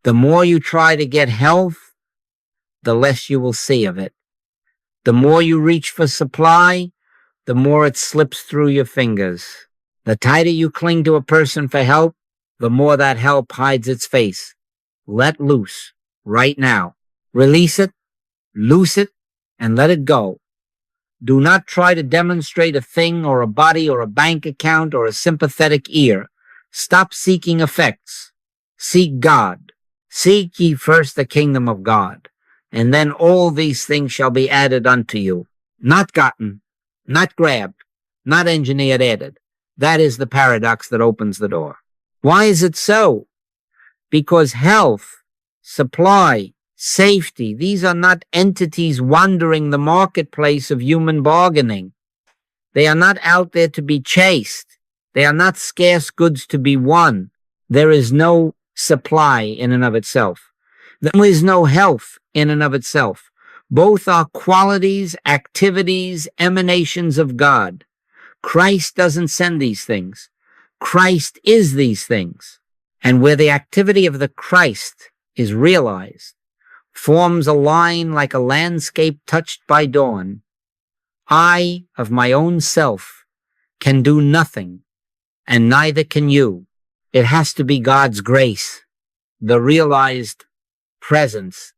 The more you try to get health, the less you will see of it. The more you reach for supply, the more it slips through your fingers. The tighter you cling to a person for help, the more that help hides its face. Let loose right now. Release it, loose it, and let it go. Do not try to demonstrate a thing or a body or a bank account or a sympathetic ear. Stop seeking effects. Seek God. Seek ye first the kingdom of God, and then all these things shall be added unto you. Not gotten, not grabbed, not engineered added. That is the paradox that opens the door. Why is it so? Because health, supply, safety, these are not entities wandering the marketplace of human bargaining. They are not out there to be chased. They are not scarce goods to be won. There is no supply in and of itself. There is no health in and of itself. Both are qualities, activities, emanations of God. Christ doesn't send these things. Christ is these things. And where the activity of the Christ is realized, forms a line like a landscape touched by dawn. I, of my own self, can do nothing, and neither can you. It has to be God's grace, the realized presence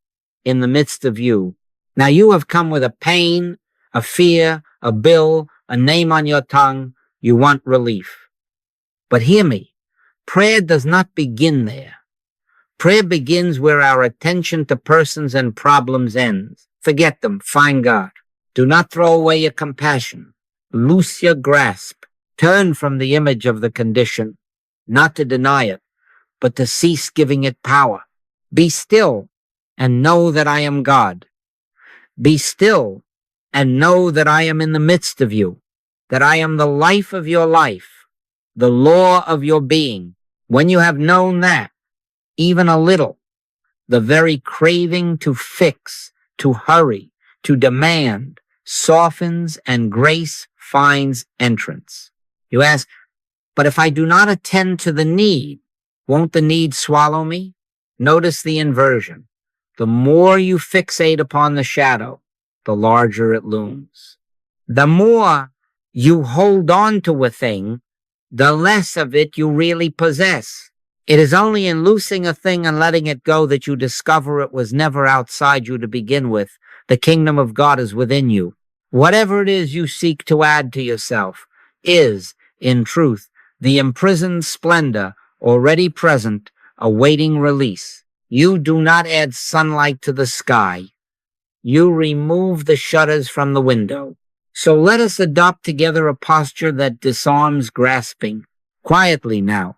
in the midst of you. Now you have come with a pain, a fear, a bill, a name on your tongue. You want relief. But hear me, prayer does not begin there. Prayer begins where our attention to persons and problems ends. Forget them, find God. Do not throw away your compassion. Loose your grasp. Turn from the image of the condition, not to deny it, but to cease giving it power. Be still and know that I am God. Be still and know that I am in the midst of you, that I am the life of your life, the law of your being. When you have known that, even a little, the very craving to fix, to hurry, to demand softens and grace finds entrance. You ask, but if I do not attend to the need, won't the need swallow me? Notice the inversion. The more you fixate upon the shadow, the larger it looms. The more you hold on to a thing, the less of it you really possess. It is only in loosing a thing and letting it go that you discover it was never outside you to begin with. The kingdom of God is within you. Whatever it is you seek to add to yourself is, in truth, the imprisoned splendor already present, awaiting release. You do not add sunlight to the sky. You remove the shutters from the window. So let us adopt together a posture that disarms grasping. Quietly now,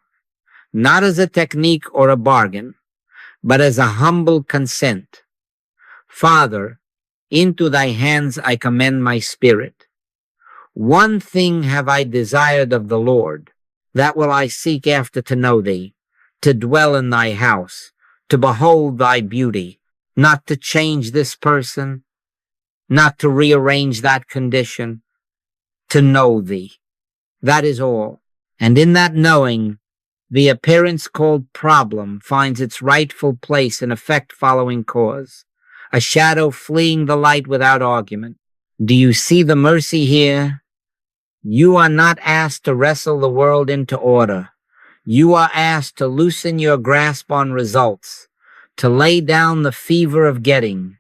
not as a technique or a bargain, but as a humble consent. Father, into thy hands I commend my spirit. One thing have I desired of the Lord, that will I seek after to know thee, to dwell in thy house, to behold thy beauty, not to change this person, not to rearrange that condition, to know thee. That is all. And in that knowing, the appearance called problem finds its rightful place in effect following cause, a shadow fleeing the light without argument. Do you see the mercy here? You are not asked to wrestle the world into order. You are asked to loosen your grasp on results, to lay down the fever of getting,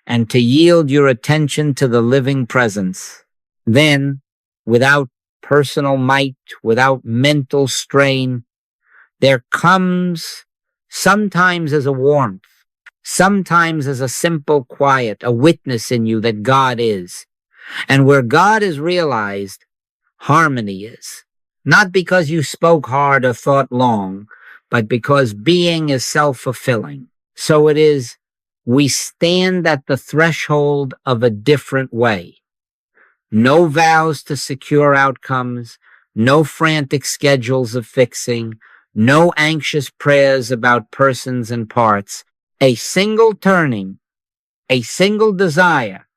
and to yield your attention to the living presence. Then, without personal might, without mental strain, there comes, sometimes as a warmth, sometimes as a simple quiet, a witness in you that God is. And where God is realized, harmony is. Not because you spoke hard or thought long, but because being is self-fulfilling. So it is, we stand at the threshold of a different way. No vows to secure outcomes, no frantic schedules of fixing, no anxious prayers about persons and parts. A single turning, a single desire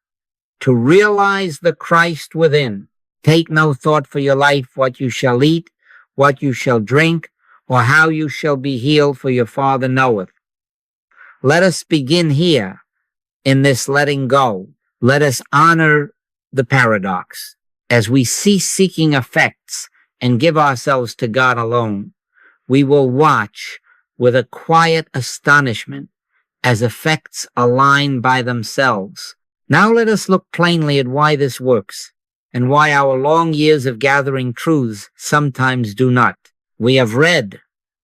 to realize the Christ within. Take no thought for your life, what you shall eat, what you shall drink, or how you shall be healed, for your Father knoweth. Let us begin here in this letting go. Let us honor the paradox. As we cease seeking effects and give ourselves to God alone, we will watch with a quiet astonishment as effects align by themselves. Now let us look plainly at why this works and why our long years of gathering truths sometimes do not. We have read,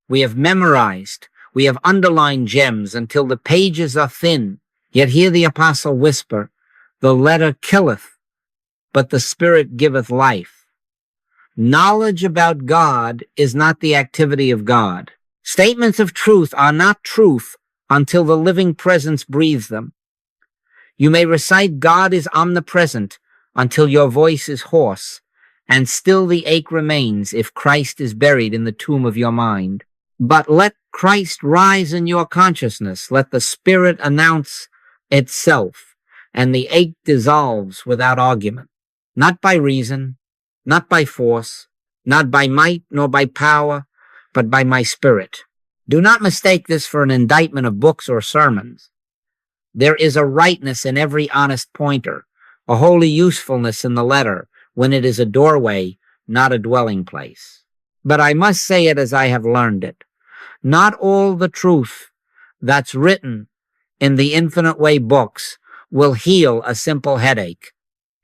we have memorized, we have underlined gems until the pages are thin, yet hear the apostle whisper, "The letter killeth, but the Spirit giveth life." Knowledge about God is not the activity of God. Statements of truth are not truth until the living presence breathes them. You may recite God is omnipresent until your voice is hoarse, and still the ache remains if Christ is buried in the tomb of your mind. But let Christ rise in your consciousness. Let the Spirit announce itself, and the ache dissolves without argument. Not by reason, not by force, not by might nor by power, but by my Spirit. Do not mistake this for an indictment of books or sermons. There is a rightness in every honest pointer, a holy usefulness in the letter when it is a doorway, not a dwelling place. But I must say it as I have learned it. Not all the truth that's written in the Infinite Way books will heal a simple headache.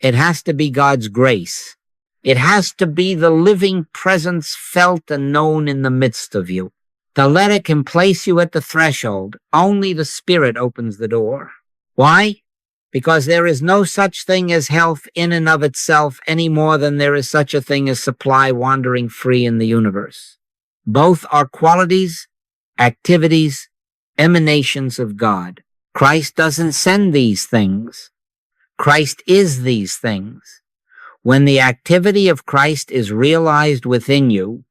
It has to be God's grace. It has to be the living presence felt and known in the midst of you. The letter can place you at the threshold. Only the Spirit opens the door. Why? Because there is no such thing as health in and of itself any more than there is such a thing as supply wandering free in the universe. Both are qualities, activities, emanations of God. Christ doesn't send these things. Christ is these things. When the activity of Christ is realized within you,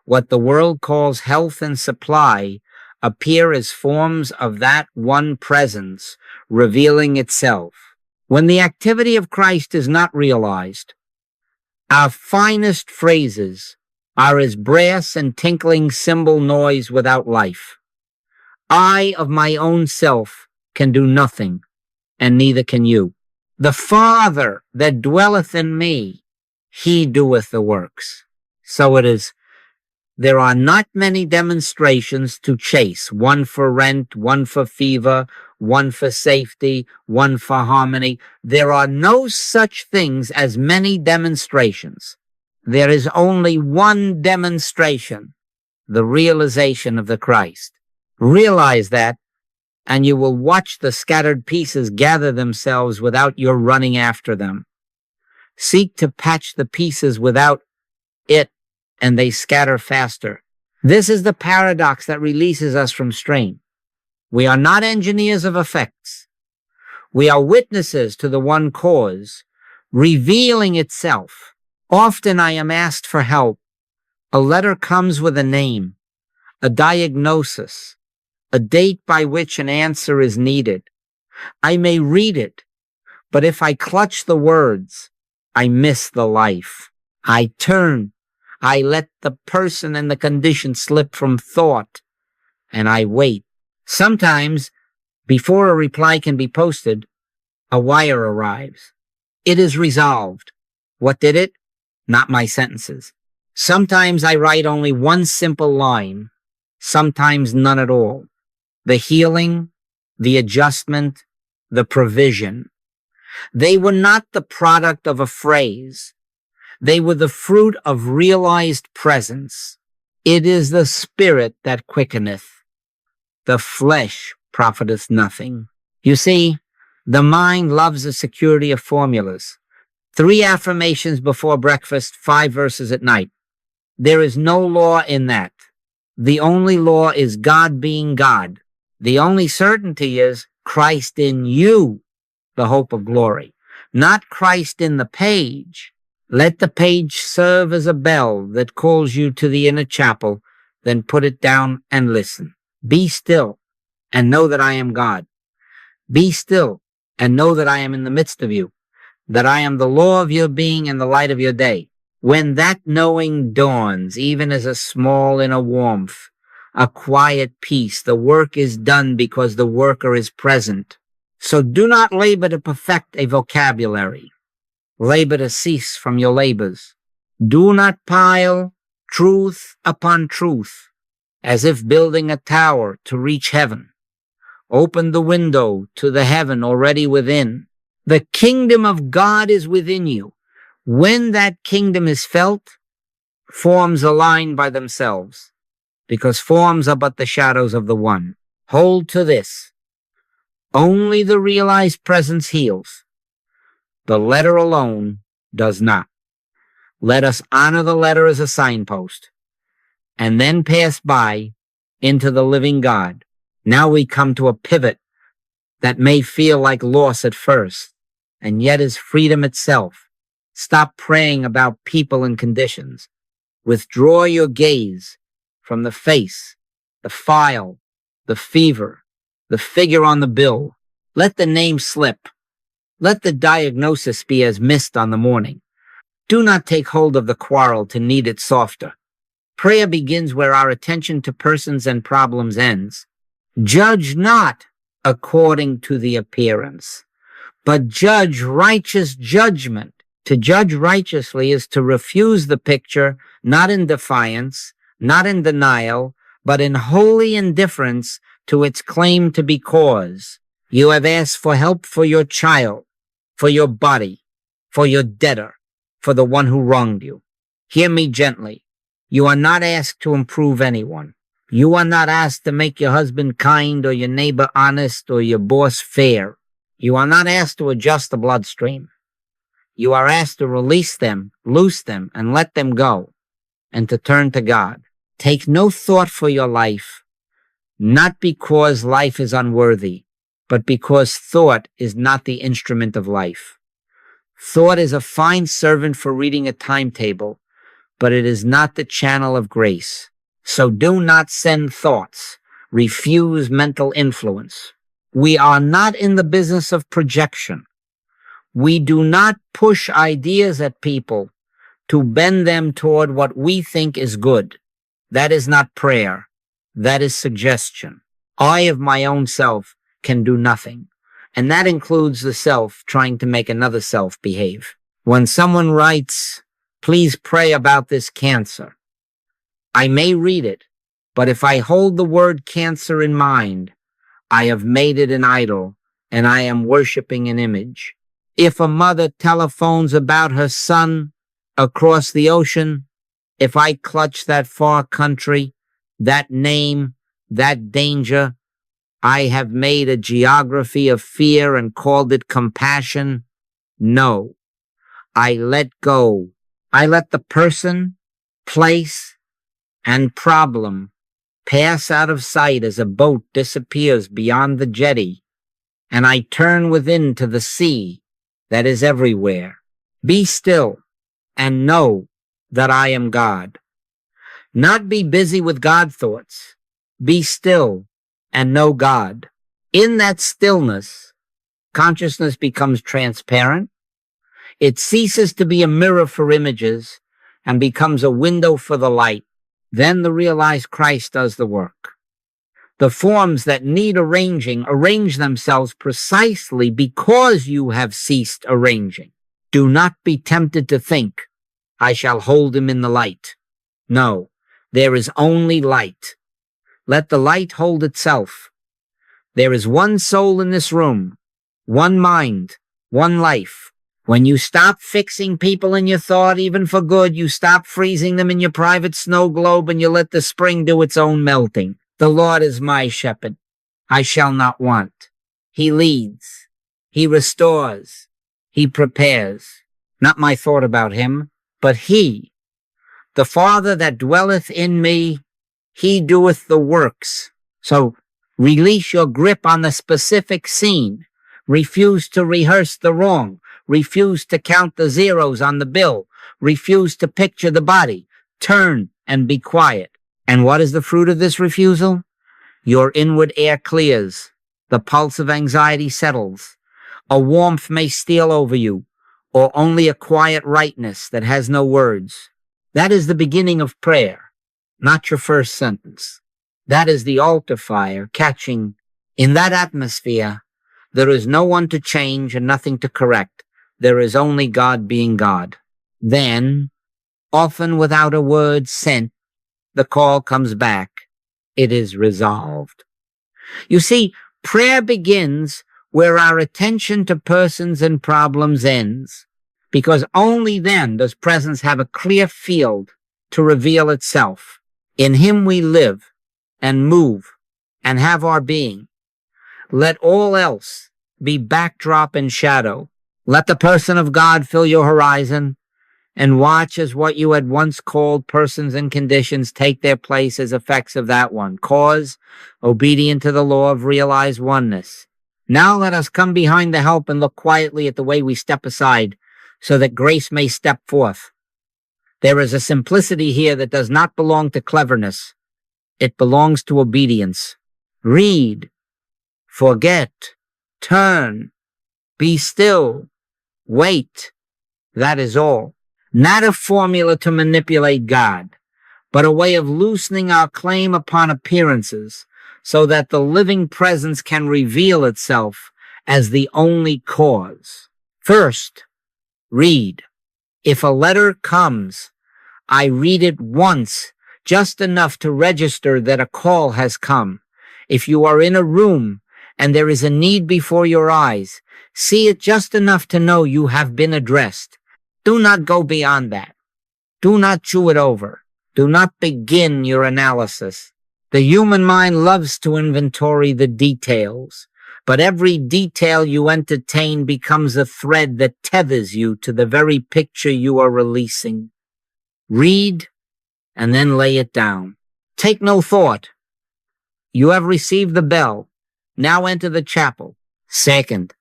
what the world calls health and supply appear as forms of that one presence revealing itself. When the activity of Christ is not realized, our finest phrases are as brass and tinkling cymbal noise without life. I of my own self can do nothing, and neither can you. The Father that dwelleth in me, he doeth the works. So it is. There are not many demonstrations to chase, one for rent, one for fever, one for safety, one for harmony. There are no such things as many demonstrations. There is only one demonstration, the realization of the Christ. Realize that, and you will watch the scattered pieces gather themselves without your running after them. Seek to patch the pieces without it, and they scatter faster. This is the paradox that releases us from strain. We are not engineers of effects. We are witnesses to the one cause, revealing itself. Often I am asked for help. A letter comes with a name, a diagnosis, a date by which an answer is needed. I may read it, but if I clutch the words, I miss the life. I turn. I let the person and the condition slip from thought, and I wait. Sometimes, before a reply can be posted, a wire arrives. It is resolved. What did it? Not my sentences. Sometimes I write only one simple line, sometimes none at all. The healing, the adjustment, the provision. They were not the product of a phrase. They were the fruit of realized presence. It is the Spirit that quickeneth. The flesh profiteth nothing. You see, the mind loves the security of formulas. 3 affirmations before breakfast, 5 verses at night. There is no law in that. The only law is God being God. The only certainty is Christ in you, the hope of glory. Not Christ in the page. Let the page serve as a bell that calls you to the inner chapel, then put it down and listen. Be still and know that I am God. Be still and know that I am in the midst of you, that I am the law of your being and the light of your day. When that knowing dawns, even as a small inner warmth, a quiet peace. The work is done because the worker is present. So do not labor to perfect a vocabulary. Labor to cease from your labors. Do not pile truth upon truth, as if building a tower to reach heaven. Open the window to the heaven already within. The kingdom of God is within you. When that kingdom is felt, forms align by themselves, because forms are but the shadows of the one. Hold to this. Only the realized presence heals. The letter alone does not. Let us honor the letter as a signpost, and then pass by into the living God. Now we come to a pivot that may feel like loss at first, and yet is freedom itself. Stop praying about people and conditions. Withdraw your gaze from the face, the file, the fever, the figure on the bill. Let the name slip. Let the diagnosis be as mist on the morning. Do not take hold of the quarrel to knead it softer. Prayer begins where our attention to persons and problems ends. Judge not according to the appearance, but judge righteous judgment. To judge righteously is to refuse the picture, not in defiance, not in denial, but in holy indifference to its claim to be cause. You have asked for help for your child, for your body, for your debtor, for the one who wronged you. Hear me gently. You are not asked to improve anyone. You are not asked to make your husband kind or your neighbor honest or your boss fair. You are not asked to adjust the bloodstream. You are asked to release them, loose them, and let them go, and to turn to God. Take no thought for your life, not because life is unworthy, but because thought is not the instrument of life. Thought is a fine servant for reading a timetable, but it is not the channel of grace. So do not send thoughts. Refuse mental influence. We are not in the business of projection. We do not push ideas at people to bend them toward what we think is good. That is not prayer. That is suggestion. I of my own self can do nothing. And that includes the self trying to make another self behave. When someone writes, please pray about this cancer, I may read it, but if I hold the word cancer in mind, I have made it an idol and I am worshiping an image. If a mother telephones about her son across the ocean, if I clutch that far country, that name, that danger, I have made a geography of fear and called it compassion. No, I let go. I let the person, place, and problem pass out of sight as a boat disappears beyond the jetty, and I turn within to the sea that is everywhere. Be still and know that I am God. Not be busy with God thoughts. Be still and know God. In that stillness, consciousness becomes transparent. It ceases to be a mirror for images and becomes a window for the light. Then the realized Christ does the work. The forms that need arranging arrange themselves precisely because you have ceased arranging. Do not be tempted to think, I shall hold him in the light. No, there is only light. Let the light hold itself. There is one soul in this room, one mind, one life. When you stop fixing people in your thought, even for good, you stop freezing them in your private snow globe and you let the spring do its own melting. The Lord is my shepherd. I shall not want. He leads. He restores. He prepares. Not my thought about him, but he. The Father that dwelleth in me, he doeth the works. So release your grip on the specific scene. Refuse to rehearse the wrong. Refuse to count the zeros on the bill. Refuse to picture the body. Turn and be quiet. And what is the fruit of this refusal? Your inward air clears. The pulse of anxiety settles. A warmth may steal over you, or only a quiet rightness that has no words. That is the beginning of prayer, not your first sentence. That is the altar fire catching. In that atmosphere, there is no one to change and nothing to correct. There is only God being God. Then, often without a word sent, the call comes back. It is resolved. You see, prayer begins where our attention to persons and problems ends, because only then does presence have a clear field to reveal itself. In him we live and move and have our being. Let all else be backdrop and shadow. Let the person of God fill your horizon, and watch as what you had once called persons and conditions take their place as effects of that one. Cause, obedient to the law of realized oneness. Now let us come behind the help and look quietly at the way we step aside, so that grace may step forth. There is a simplicity here that does not belong to cleverness. It belongs to obedience. Read, forget, turn, be still, wait. That is all. Not a formula to manipulate God, but a way of loosening our claim upon appearances so that the living presence can reveal itself as the only cause. First, read. If a letter comes, I read it once, just enough to register that a call has come. If you are in a room and there is a need before your eyes, see it just enough to know you have been addressed. Do not go beyond that. Do not chew it over. Do not begin your analysis. The human mind loves to inventory the details, but every detail you entertain becomes a thread that tethers you to the very picture you are releasing. Read and then lay it down. Take no thought. You have received the bell. Now enter the chapel. Second,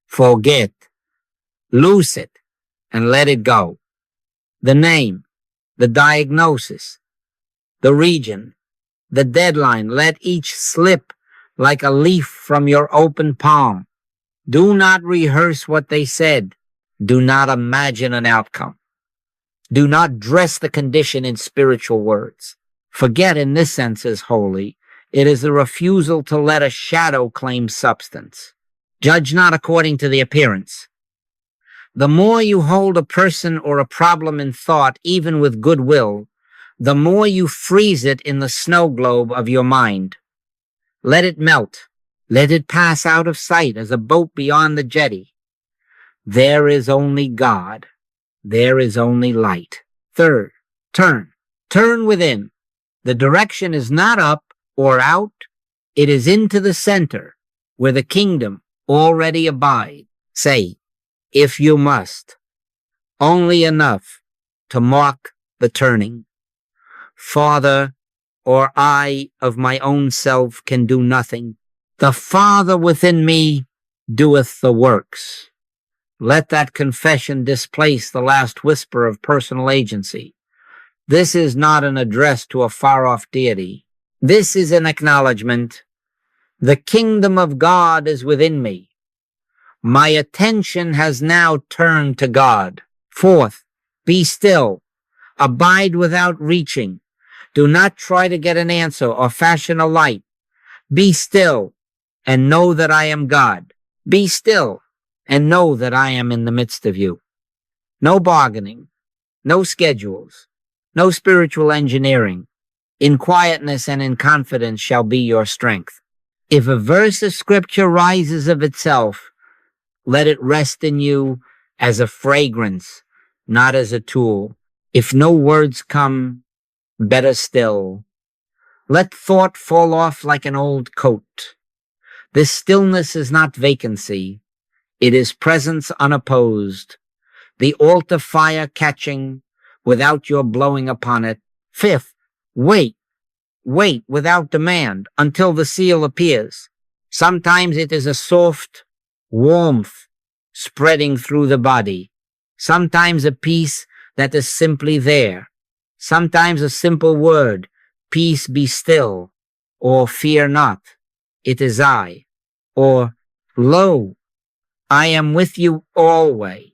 forget. Loose it and let it go. The name, the diagnosis, the region, the deadline, let each slip like a leaf from your open palm. Do not rehearse what they said. Do not imagine an outcome. Do not dress the condition in spiritual words. Forget in this sense is holy. It is the refusal to let a shadow claim substance. Judge not according to the appearance. The more you hold a person or a problem in thought, even with goodwill, the more you freeze it in the snow globe of your mind. Let it melt. Let it pass out of sight as a boat beyond the jetty. There is only God. There is only light. Third, turn. Turn within. The direction is not up or out. It is into the center, where the kingdom already abides. Say, if you must, only enough to mark the turning. Father, or I of my own self can do nothing. The Father within me doeth the works. Let that confession displace the last whisper of personal agency. This is not an address to a far-off deity. This is an acknowledgement. The kingdom of God is within me. My attention has now turned to God. Fourth, be still. Abide without reaching. Do not try to get an answer or fashion a light. Be still and know that I am God. Be still and know that I am in the midst of you. No bargaining, no schedules, no spiritual engineering. In quietness and in confidence shall be your strength. If a verse of scripture rises of itself, let it rest in you as a fragrance, not as a tool. If no words come, better still. Let thought fall off like an old coat. This stillness is not vacancy. It is presence unopposed. The altar fire catching without your blowing upon it. Fifth, wait without demand until the seal appears. Sometimes it is a soft warmth spreading through the body. Sometimes a peace that is simply there. Sometimes a simple word, peace be still, or fear not, it is I, or lo, I am with you always.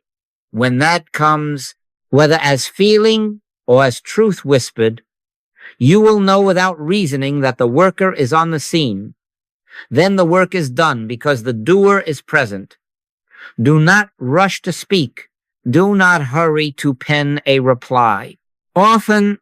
When that comes, whether as feeling or as truth whispered, You will know without reasoning that the worker is on the scene. Then the work is done because the doer is present. Do not rush to speak. Do not hurry to pen a reply. Often,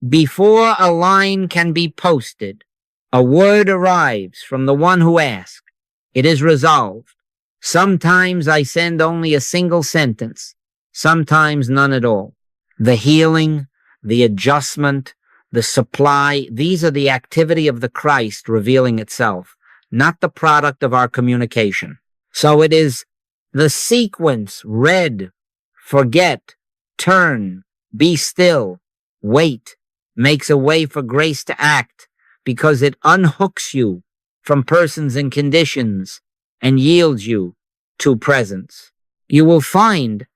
before a line can be posted, a word arrives from the one who asked. It is resolved. Sometimes I send only a single sentence, sometimes none at all. The healing, the adjustment, the supply, these are the activity of the Christ revealing itself, not the product of our communication. So it is the sequence: read, forget, turn, be still, wait, makes a way for grace to act, because it unhooks you from persons and conditions and yields you to presence. You will find,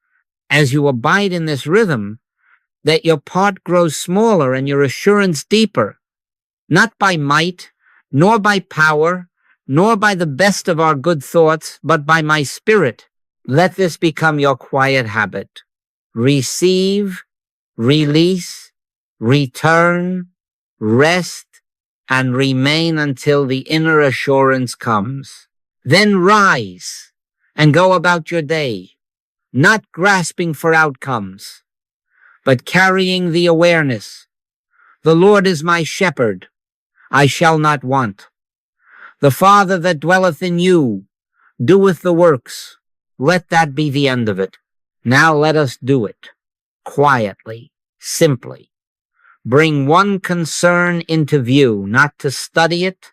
as you abide in this rhythm, that your part grows smaller and your assurance deeper, not by might, nor by power, nor by the best of our good thoughts, but by my Spirit. Let this become your quiet habit. Receive, release, return, rest, and remain until the inner assurance comes. Then rise and go about your day, not grasping for outcomes, but carrying the awareness: the Lord is my shepherd, I shall not want. The Father that dwelleth in you doeth the works. Let that be the end of it. Now let us do it quietly, simply. Bring one concern into view, not to study it,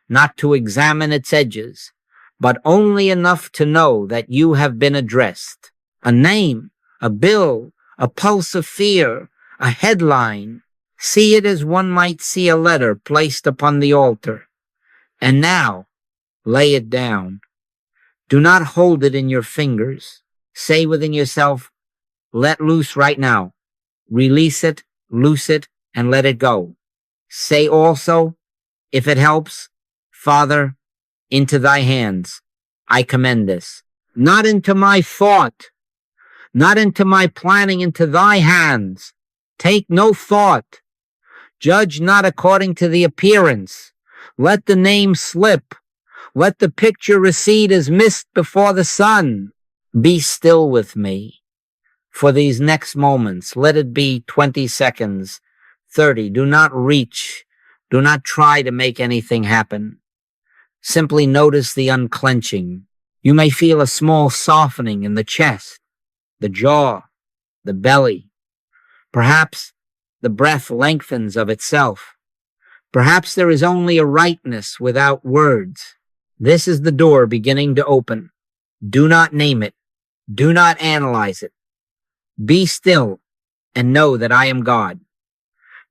not to examine its edges, but only enough to know that you have been addressed. A name, a bill, a pulse of fear, a headline. See it as one might see a letter placed upon the altar. And now, lay it down. Do not hold it in your fingers. Say within yourself, let loose right now. Release it, loose it, and let it go. Say also, if it helps, Father, into thy hands I commend this. Not into my thought, not into my planning, into thy hands. Take no thought. Judge not according to the appearance. Let the name slip. Let the picture recede as mist before the sun. Be still with me for these next moments. Let it be 20 seconds, 30. Do not reach. Do not try to make anything happen. Simply notice the unclenching. You may feel a small softening in the chest, the jaw, the belly. Perhaps the breath lengthens of itself. Perhaps there is only a rightness without words. This is the door beginning to open. Do not name it. Do not analyze it. Be still and know that I am God.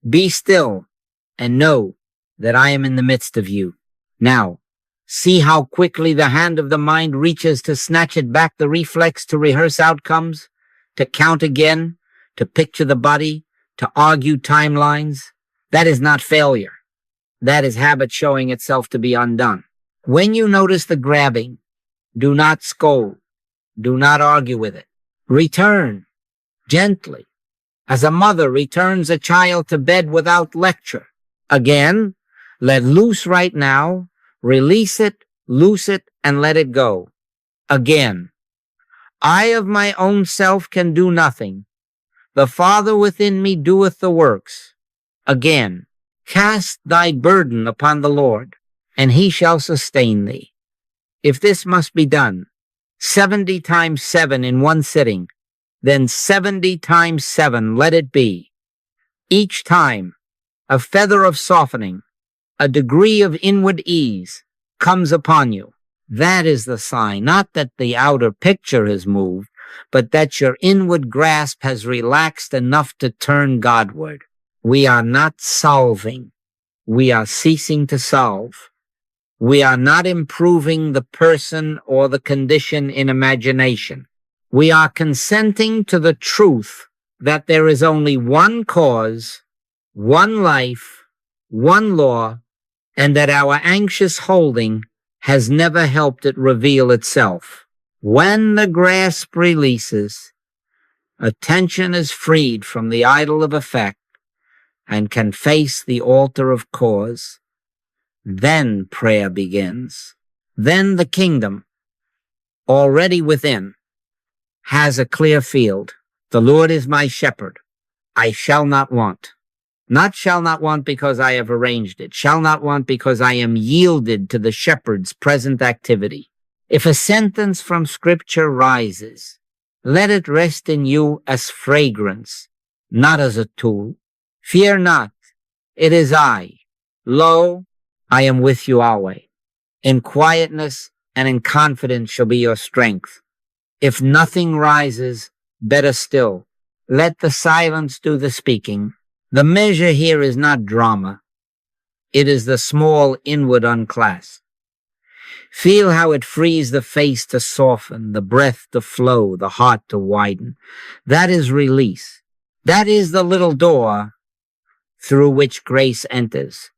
Be still and know that I am in the midst of you. Now, see how quickly the hand of the mind reaches to snatch it back, the reflex to rehearse outcomes, to count again, to picture the body, to argue timelines. That is not failure. That is habit showing itself to be undone. When you notice the grabbing, do not scold. Do not argue with it. Return gently, as a mother returns a child to bed without lecture. Again, let loose right now. Release it, loose it, and let it go. Again, I of my own self can do nothing. The Father within me doeth the works. Again, cast thy burden upon the Lord, and he shall sustain thee. If this must be done 70 times 7 in one sitting, then 70 times 7 let it be. Each time, a feather of softening, a degree of inward ease comes upon you. That is the sign, not that the outer picture has moved, but that your inward grasp has relaxed enough to turn Godward. We are not solving. We are ceasing to solve. We are not improving the person or the condition in imagination. We are consenting to the truth that there is only one cause, one life, one law, and that our anxious holding has never helped it reveal itself. When the grasp releases, attention is freed from the idol of effect, and can face the altar of cause, then prayer begins. Then the kingdom, already within, has a clear field. The Lord is my shepherd. I shall not want. Not shall not want because I have arranged it. Shall not want because I am yielded to the shepherd's present activity. If a sentence from Scripture rises, let it rest in you as fragrance, not as a tool. Fear not, it is I. Lo, I am with you always. In quietness and in confidence shall be your strength. If nothing rises, better still, let the silence do the speaking. The measure here is not drama. It is the small inward unclasp. Feel how it frees the face to soften, the breath to flow, the heart to widen. That is release. That is the little door through which grace enters.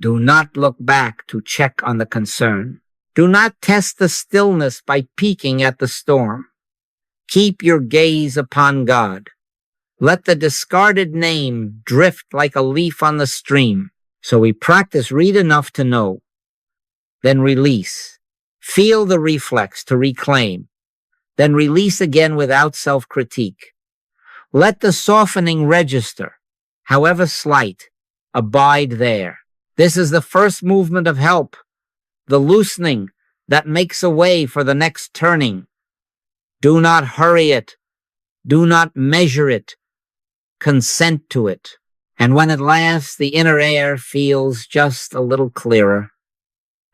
Do not look back to check on the concern. Do not test the stillness by peeking at the storm. Keep your gaze upon God. Let the discarded name drift like a leaf on the stream. So we practice read enough to know, then release. Feel the reflex to reclaim, then release again without self-critique. Let the softening register, however slight, abide there. This is the first movement of help, the loosening that makes a way for the next turning. Do not hurry it. Do not measure it. Consent to it. And when at last the inner air feels just a little clearer,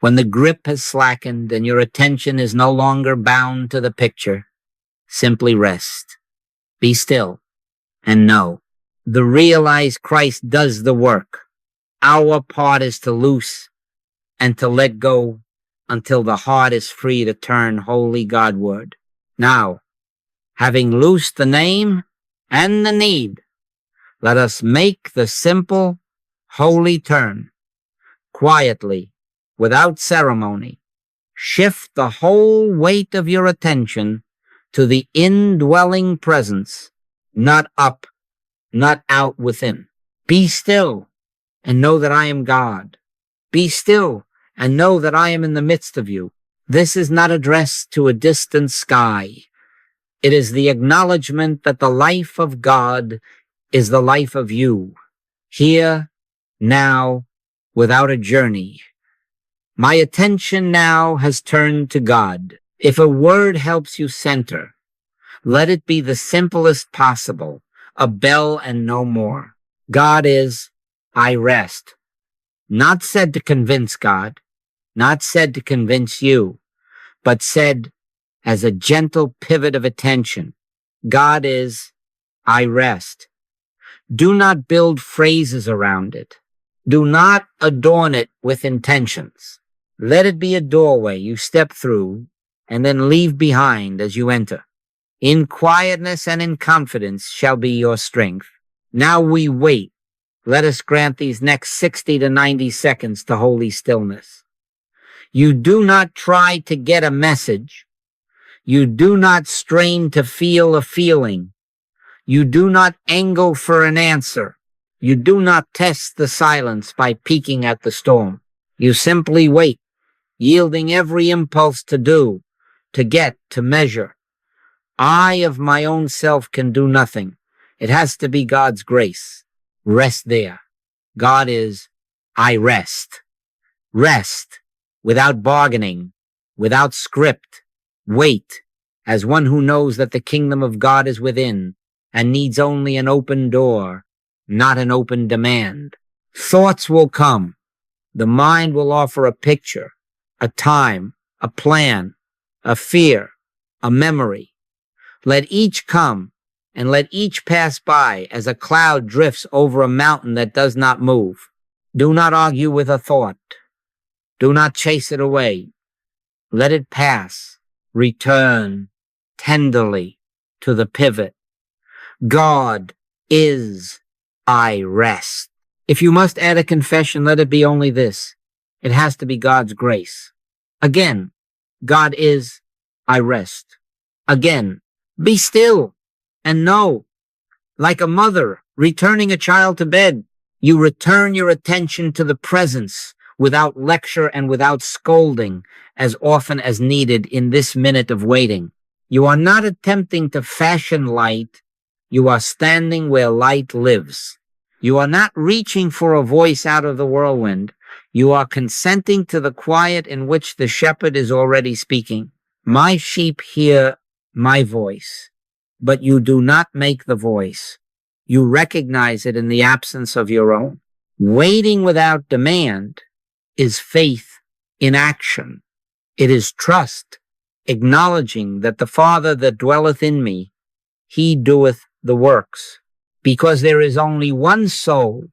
when the grip has slackened and your attention is no longer bound to the picture, simply rest. Be still and know. The realized Christ does the work. Our part is to loose and to let go until the heart is free to turn wholly Godward. Now, having loosed the name and the need, let us make the simple, holy turn. Quietly, without ceremony, shift the whole weight of your attention to the indwelling presence, not up, not out within. Be still and know that I am God. Be still and know that I am in the midst of you. This is not addressed to a distant sky. It is the acknowledgement that the life of God is the life of you, here, now, without a journey. My attention now has turned to God. If a word helps you center, let it be the simplest possible, a bell and no more. God is, I rest. Not said to convince God, not said to convince you, but said as a gentle pivot of attention. God is, I rest. Do not build phrases around it. Do not adorn it with intentions. Let it be a doorway you step through and then leave behind as you enter. In quietness and in confidence shall be your strength. Now we wait. Let us grant these next 60 to 90 seconds to holy stillness. You do not try to get a message. You do not strain to feel a feeling. You do not angle for an answer. You do not test the silence by peeking at the storm. You simply wait, yielding every impulse to do, to get, to measure. I of my own self can do nothing. It has to be God's grace. Rest there. God is, I rest. Rest, without bargaining, without script. Wait, as one who knows that the kingdom of God is within and needs only an open door, not an open demand. Thoughts will come. The mind will offer a picture, a time, a plan, a fear, a memory. Let each come and let each pass by as a cloud drifts over a mountain that does not move. Do not argue with a thought. Do not chase it away. Let it pass. Return tenderly to the pivot. God is, I rest. If you must add a confession, let it be only this. It has to be God's grace. Again, God is, I rest. Again, be still and know, like a mother returning a child to bed, You return your attention to the presence without lecture and without scolding as often as needed in this minute of waiting. You are not attempting to fashion light. You are standing where light lives. You are not reaching for a voice out of the whirlwind. You are consenting to the quiet in which the shepherd is already speaking. My sheep hear my voice, but you do not make the voice. You recognize it in the absence of your own. Waiting without demand is faith in action. It is trust, acknowledging that the Father that dwelleth in me, he doeth the works. Because there is only one soul,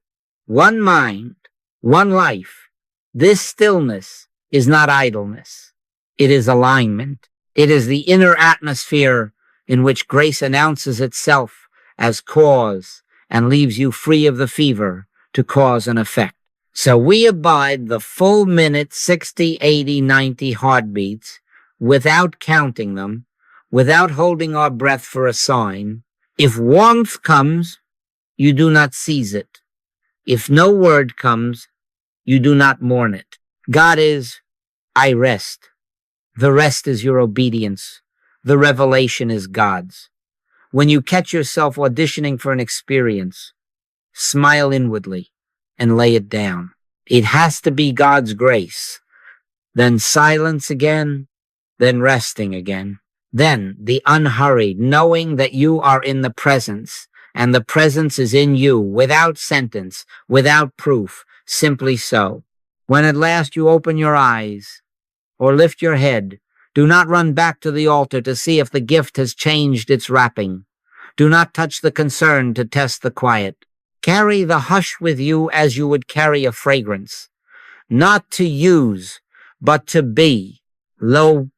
one mind, one life. This stillness is not idleness. It is alignment. It is the inner atmosphere in which grace announces itself as cause and leaves you free of the fever to cause and effect. So we abide the full minute, 60, 80, 90 heartbeats without counting them, without holding our breath for a sign. If warmth comes, you do not seize it. If no word comes, you do not mourn it. God is, I rest. The rest is your obedience. The revelation is God's. When you catch yourself auditioning for an experience, smile inwardly and lay it down. It has to be God's grace. Then silence again, then resting again. Then the unhurried, knowing that you are in the presence, and the presence is in you, without sentence, without proof, simply so. When at last you open your eyes or lift your head, do not run back to the altar to see if the gift has changed its wrapping. Do not touch the concern to test the quiet. Carry the hush with you as you would carry a fragrance. Not to use, but to be. Lo,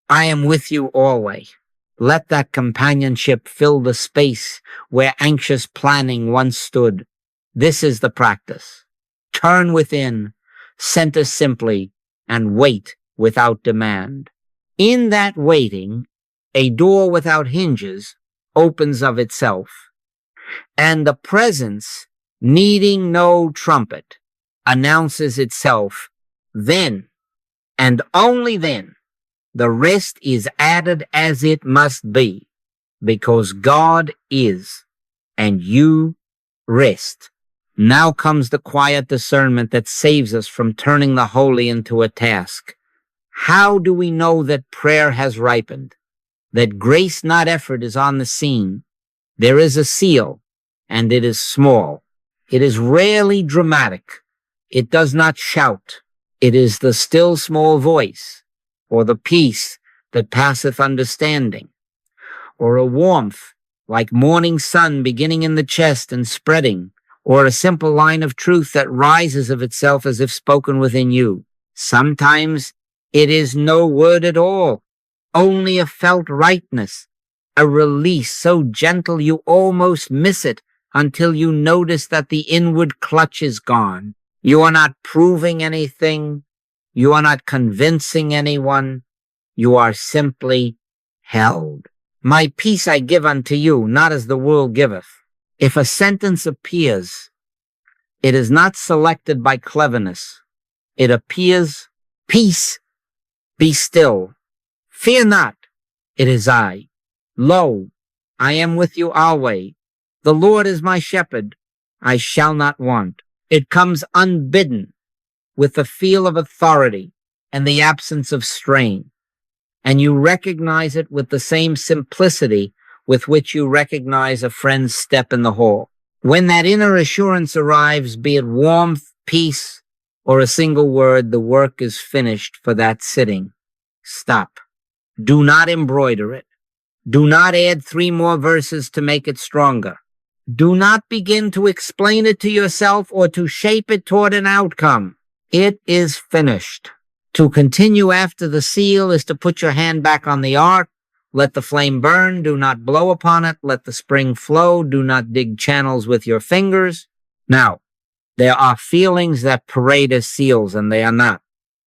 I am with you always. Let that companionship fill the space where anxious planning once stood. This is the practice. Turn within, center simply, and wait without demand. In that waiting, a door without hinges opens of itself, and the presence, needing no trumpet, announces itself. Then, and only then, the rest is added as it must be, because God is, and you rest. Now comes the quiet discernment that saves us from turning the holy into a task. How do we know that prayer has ripened? That grace, not effort, is on the scene. There is a seal, and it is small. It is rarely dramatic. It does not shout. It is the still small voice, or the peace that passeth understanding, or a warmth like morning sun beginning in the chest and spreading, or a simple line of truth that rises of itself as if spoken within you. Sometimes it is no word at all, only a felt rightness, a release so gentle you almost miss it until you notice that the inward clutch is gone. You are not proving anything. You are not convincing anyone. You are simply held. My peace I give unto you, not as the world giveth. If a sentence appears, it is not selected by cleverness. It appears, peace, be still. Fear not, it is I. Lo, I am with you always. The Lord is my shepherd. I shall not want. It comes unbidden, with the feel of authority and the absence of strain. And you recognize it with the same simplicity with which you recognize a friend's step in the hall. When that inner assurance arrives, be it warmth, peace, or a single word, the work is finished for that sitting. Stop. Do not embroider it. Do not add 3 more verses to make it stronger. Do not begin to explain it to yourself or to shape it toward an outcome. It is finished. To continue after the seal is to put your hand back on the ark. Let the flame burn. Do not blow upon it. Let the spring flow. Do not dig channels with your fingers. Now, there are feelings that parade as seals, and they are not.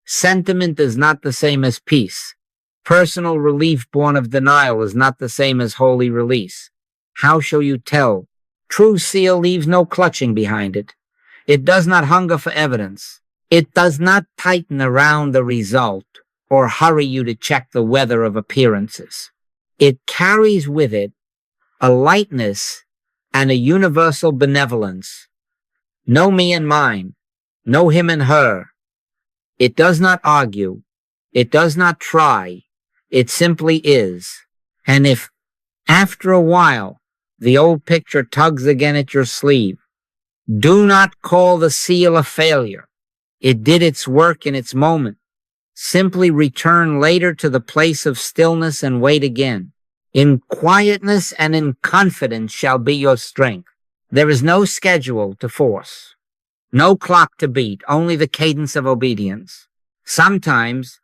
Sentiment is not the same as peace. Personal relief born of denial is not the same as holy release. How shall you tell? True seal leaves no clutching behind it. It does not hunger for evidence. It does not tighten around the result or hurry you to check the weather of appearances. It carries with it a lightness and a universal benevolence. No me and mine, no him and her. It does not argue. It does not try. It simply is. And if after a while the old picture tugs again at your sleeve, do not call the seal a failure. It did its work in its moment. Simply return later to the place of stillness and wait again. In quietness and in confidence shall be your strength. There is no schedule to force, no clock to beat, only the cadence of obedience. Sometimes,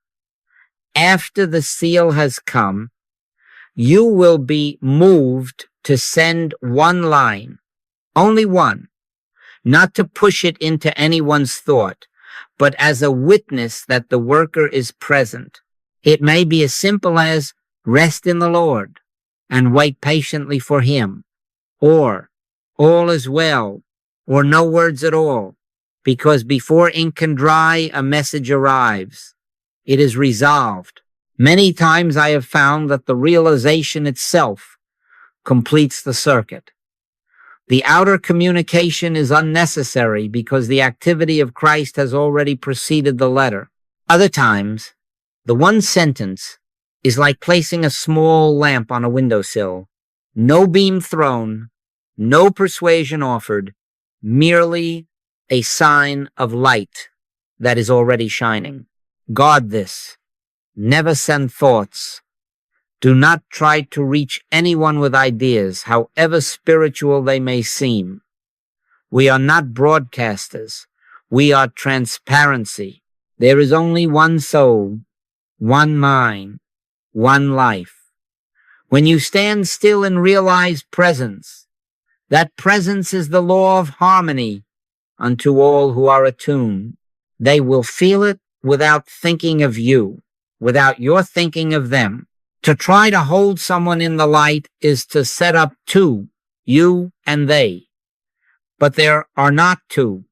after the seal has come, you will be moved to send one line, only one, not to push it into anyone's thought, but as a witness that the worker is present. It may be as simple as rest in the Lord and wait patiently for him, or all is well, or no words at all, because before ink can dry, a message arrives. It is resolved. Many times I have found that the realization itself completes the circuit. The outer communication is unnecessary because the activity of Christ has already preceded the letter. Other times, the one sentence is like placing a small lamp on a windowsill. No beam thrown, no persuasion offered, merely a sign of light that is already shining. Guard this. Never send thoughts. Do not try to reach anyone with ideas, however spiritual they may seem. We are not broadcasters. We are transparency. There is only one soul, one mind, one life. When you stand still and realize presence, that presence is the law of harmony unto all who are attuned. They will feel it without thinking of you, without your thinking of them. To try to hold someone in the light is to set up two, you and they. But there are not two.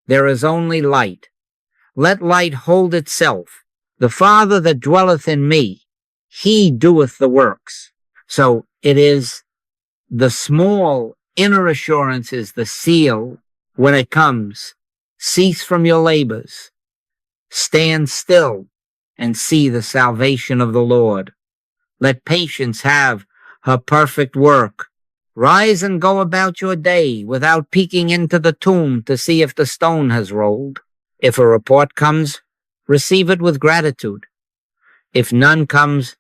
There is only light. Let light hold itself. The Father that dwelleth in me, he doeth the works. So it is the small inner assurance is the seal when it comes. Cease from your labors. Stand still and see the salvation of the Lord. Let patience have her perfect work. Rise and go about your day without peeking into the tomb to see if the stone has rolled. If a report comes, receive it with gratitude. If none comes,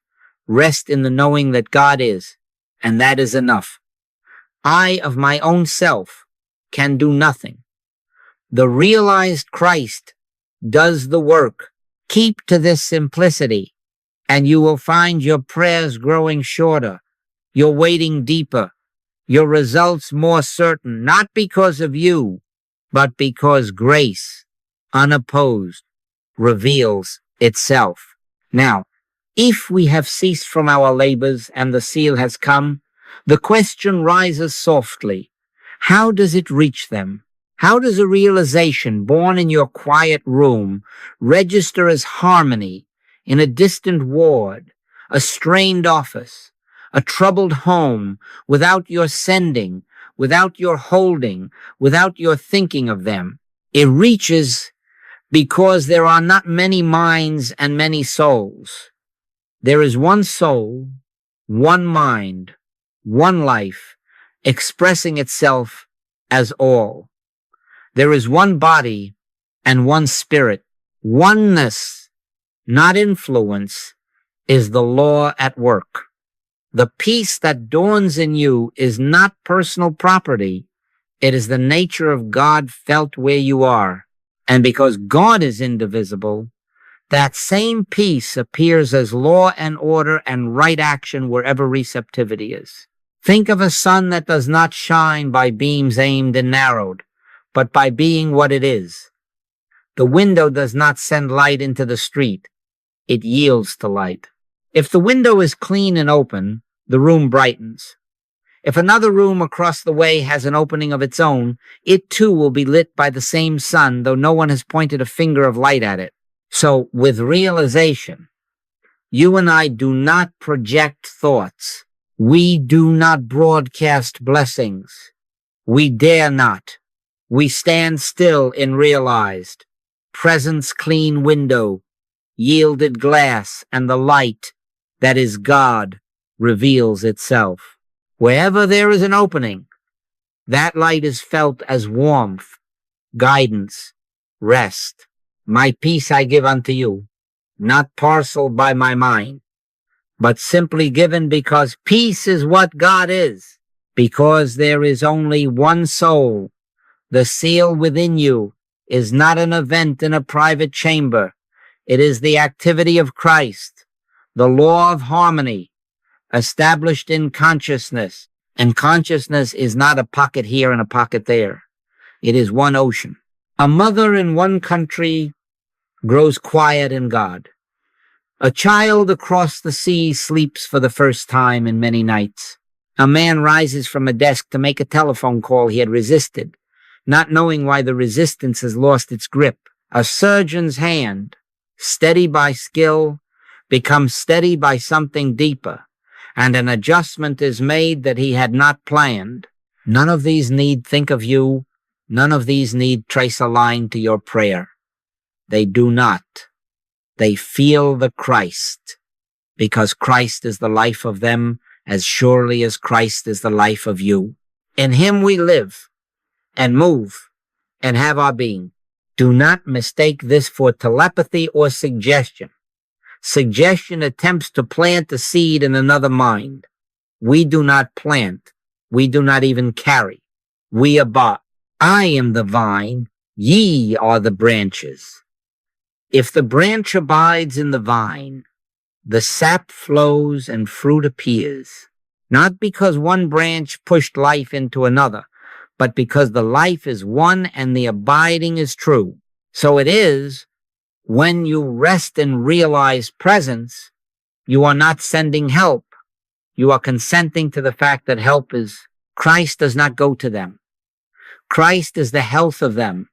rest in the knowing that God is, and that is enough. I of my own self can do nothing. The realized Christ does the work. Keep to this simplicity, and you will find your prayers growing shorter, your waiting deeper, your results more certain, not because of you, but because grace, unopposed, reveals itself. Now, if we have ceased from our labors and the seal has come, the question rises softly. How does it reach them? How does a realization born in your quiet room register as harmony in a distant ward, a strained office, a troubled home, without your sending, without your holding, without your thinking of them? It reaches because there are not many minds and many souls. There is one soul, one mind, one life, expressing itself as all. There is one body and one spirit. Oneness, not influence, is the law at work. The peace that dawns in you is not personal property. It is the nature of God felt where you are. And because God is indivisible, that same peace appears as law and order and right action wherever receptivity is. Think of a sun that does not shine by beams aimed and narrowed, but by being what it is. The window does not send light into the street. It yields to light. If the window is clean and open, the room brightens. If another room across the way has an opening of its own, it too will be lit by the same sun, though no one has pointed a finger of light at it. So, with realization, you and I do not project thoughts. We do not broadcast blessings. We dare not. We stand still in realized presence, clean window, yielded glass, and the light that is God reveals itself. Wherever there is an opening, that light is felt as warmth, guidance, rest. My peace I give unto you, not parceled by my mind, but simply given because peace is what God is, because there is only one soul. The seal within you is not an event in a private chamber. It is the activity of Christ, the law of harmony, established in consciousness. And consciousness is not a pocket here and a pocket there. It is one ocean. A mother in one country grows quiet in God. A child across the sea sleeps for the first time in many nights. A man rises from a desk to make a telephone call he had resisted, not knowing why the resistance has lost its grip. A surgeon's hand, steady by skill, becomes steady by something deeper, and an adjustment is made that he had not planned. None of these need think of you. None of these need trace a line to your prayer. They do not. They feel the Christ, because Christ is the life of them as surely as Christ is the life of you. In him we live and move and have our being. Do not mistake this for telepathy or suggestion. Suggestion attempts to plant a seed in another mind. We do not plant. We do not even carry. We abide. I am the vine. Ye are the branches. If the branch abides in the vine, the sap flows and fruit appears, not because one branch pushed life into another, but because the life is one and the abiding is true. So it is, when you rest and realize presence, you are not sending help. You are consenting to the fact that help is, Christ does not go to them. Christ is the health of them,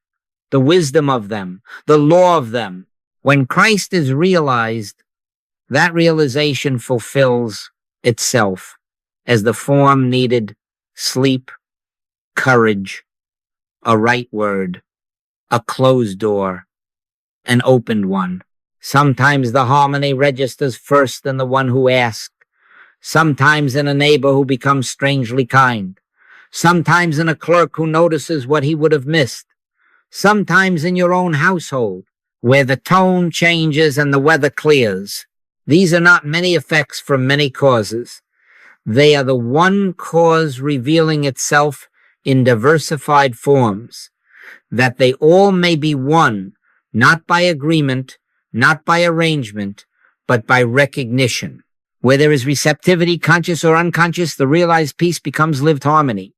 the wisdom of them, the law of them. When Christ is realized, that realization fulfills itself as the form needed sleep, courage, a right word, a closed door, an opened one. Sometimes the harmony registers first in the one who asked, sometimes in a neighbor who becomes strangely kind, sometimes in a clerk who notices what he would have missed, sometimes in your own household, where the tone changes and the weather clears. These are not many effects from many causes. They are the one cause revealing itself in diversified forms, that they all may be one, not by agreement, not by arrangement, but by recognition. Where there is receptivity, conscious or unconscious, the realized peace becomes lived harmony.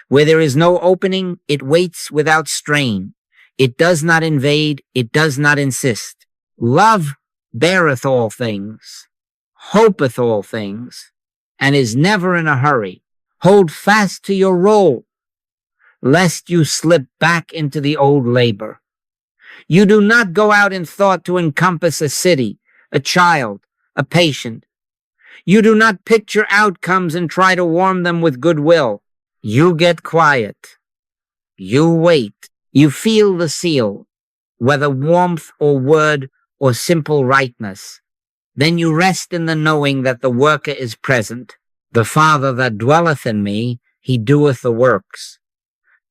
Where there is no opening, it waits without strain. It does not invade, it does not insist. Love beareth all things, hopeth all things, and is never in a hurry. Hold fast to your role, lest you slip back into the old labor. You do not go out in thought to encompass a city, a child, a patient. You do not picture outcomes and try to warm them with goodwill. You get quiet. You wait. You feel the seal, whether warmth or word or simple rightness. Then you rest in the knowing that the worker is present. The Father that dwelleth in me, he doeth the works.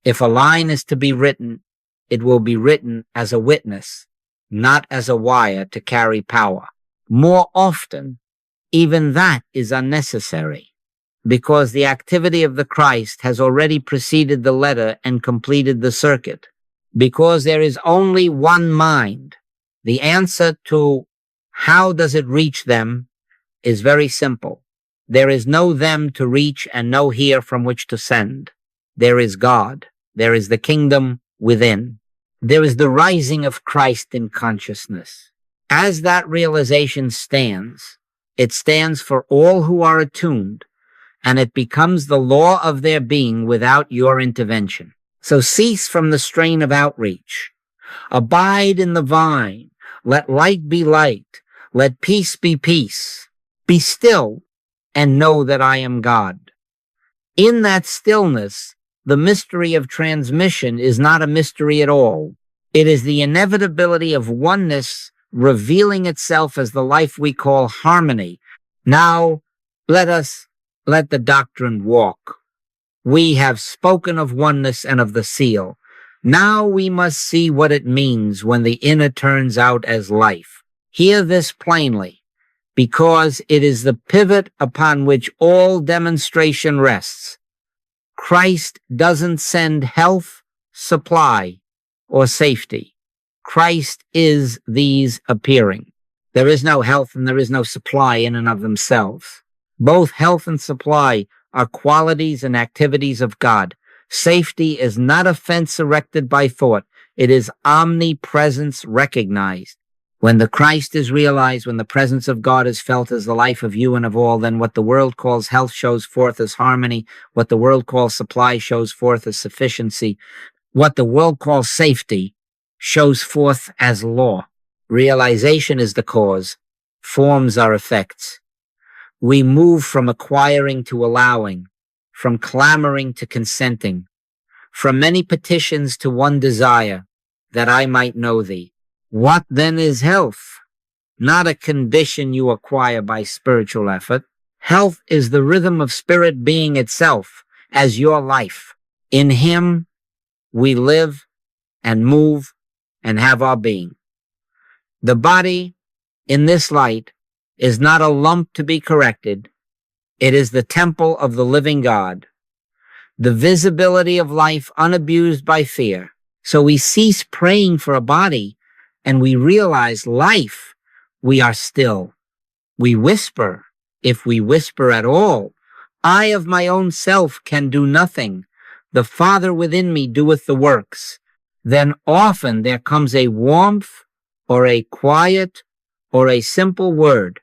If a line is to be written, it will be written as a witness, not as a wire to carry power. More often, even that is unnecessary, because the activity of the Christ has already preceded the letter and completed the circuit. Because there is only one mind. The answer to how does it reach them is very simple. There is no them to reach and no here from which to send. There is God. There is the kingdom within. There is the rising of Christ in consciousness. As that realization stands, it stands for all who are attuned and it becomes the law of their being without your intervention. So cease from the strain of outreach. Abide in the vine. Let light be light. Let peace be peace. Be still and know that I am God. In that stillness, the mystery of transmission is not a mystery at all. It is the inevitability of oneness revealing itself as the life we call harmony. Now, let the doctrine walk. We have spoken of oneness and of the seal. Now we must see what it means when the inner turns out as life. Hear this plainly, because it is the pivot upon which all demonstration rests. Christ doesn't send health, supply, or safety. Christ is these appearing. There is no health and there is no supply in and of themselves. Both health and supply are qualities and activities of God. Safety is not a fence erected by thought. It is omnipresence recognized. When the Christ is realized, when the presence of God is felt as the life of you and of all, then what the world calls health shows forth as harmony. What the world calls supply shows forth as sufficiency. What the world calls safety shows forth as law. Realization is the cause. Forms are effects. We move from acquiring to allowing, from clamoring to consenting, from many petitions to one desire, that I might know thee. What then is health? Not a condition you acquire by spiritual effort. Health is the rhythm of spirit being itself as your life. In him we live and move and have our being. The body in this light is not a lump to be corrected. It is the temple of the living God, the visibility of life unabused by fear. So we cease praying for a body and we realize life. We are still. We whisper, if we whisper at all. I of my own self can do nothing. The Father within me doeth the works. Then often there comes a warmth or a quiet or a simple word.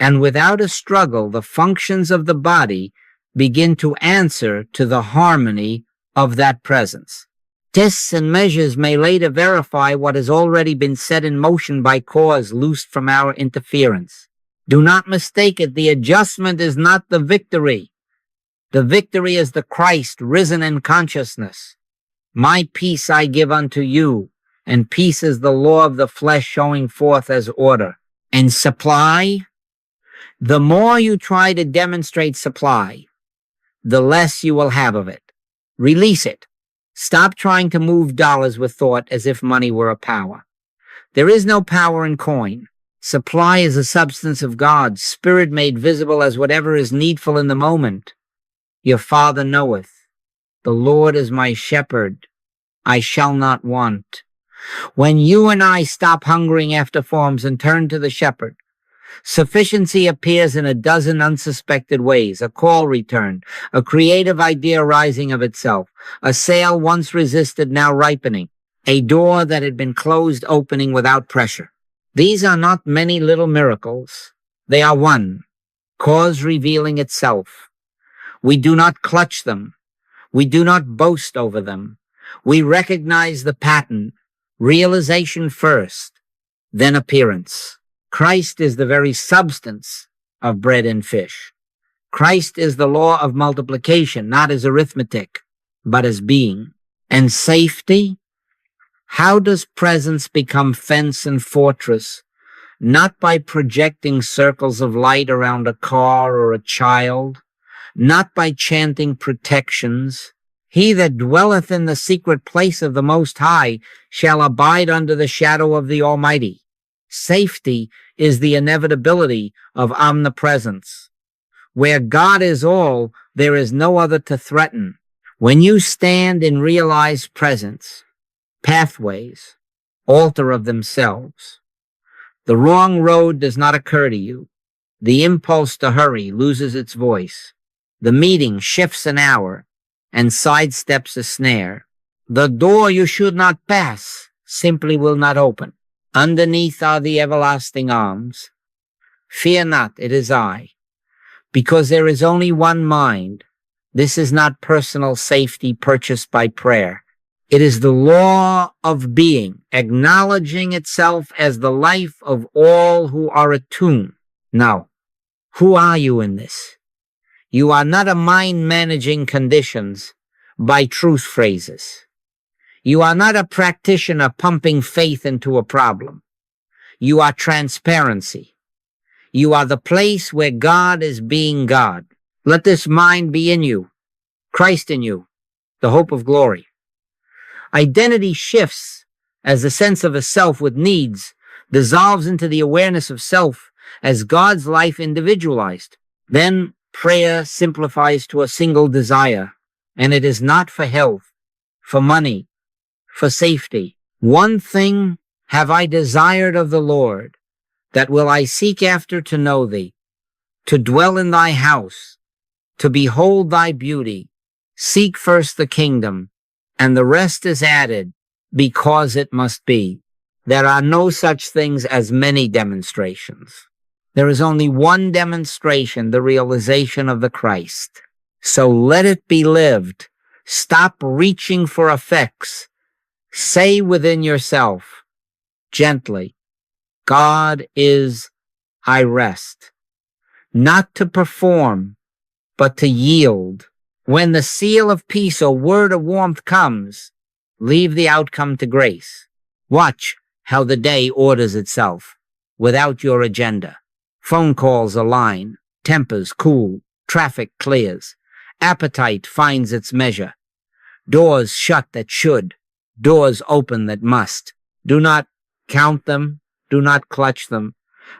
And without a struggle, the functions of the body begin to answer to the harmony of that presence. Tests and measures may later verify what has already been set in motion by cause loosed from our interference. Do not mistake it. The adjustment is not the victory. The victory is the Christ risen in consciousness. My peace I give unto you, and peace is the law of the flesh showing forth as order. And supply, the more you try to demonstrate supply, the less you will have of it. Release it. Stop trying to move dollars with thought as if money were a power. There is no power in coin. Supply is a substance of God, spirit made visible as whatever is needful in the moment. Your Father knoweth. The Lord is my shepherd. I shall not want. When you and I stop hungering after forms and turn to the shepherd, sufficiency appears in a dozen unsuspected ways. A call returned, a creative idea rising of itself, a sale once resisted now ripening, a door that had been closed opening without pressure. These are not many little miracles. They are one, cause revealing itself. We do not clutch them. We do not boast over them. We recognize the pattern, realization first, then appearance. Christ is the very substance of bread and fish. Christ is the law of multiplication, not as arithmetic, but as being. And safety? How does presence become fence and fortress? Not by projecting circles of light around a car or a child, not by chanting protections. He that dwelleth in the secret place of the Most High shall abide under the shadow of the Almighty. Safety is the inevitability of omnipresence. Where God is all, there is no other to threaten. When you stand in realized presence, pathways alter of themselves. The wrong road does not occur to you. The impulse to hurry loses its voice. The meeting shifts an hour and sidesteps a snare. The door you should not pass simply will not open. Underneath are the everlasting arms. Fear not, it is I. Because there is only one mind. This is not personal safety purchased by prayer. It is the law of being, acknowledging itself as the life of all who are attuned. Now, who are you in this? You are not a mind managing conditions by truth phrases. You are not a practitioner pumping faith into a problem. You are transparency. You are the place where God is being God. Let this mind be in you, Christ in you, the hope of glory. Identity shifts as the sense of a self with needs dissolves into the awareness of self as God's life individualized. Then prayer simplifies to a single desire, and it is not for health, for money, for safety. One thing have I desired of the Lord, that will I seek after to know thee, to dwell in thy house, to behold thy beauty. Seek first the kingdom, and the rest is added, because it must be. There are no such things as many demonstrations. There is only one demonstration, the realization of the Christ. So let it be lived. Stop reaching for effects. Say within yourself, gently, God is, I rest. Not to perform, but to yield. When the seal of peace or word of warmth comes, leave the outcome to grace. Watch how the day orders itself without your agenda. Phone calls align, tempers cool, traffic clears, appetite finds its measure. Doors shut that should, doors open that must. Do not count them, do not clutch them.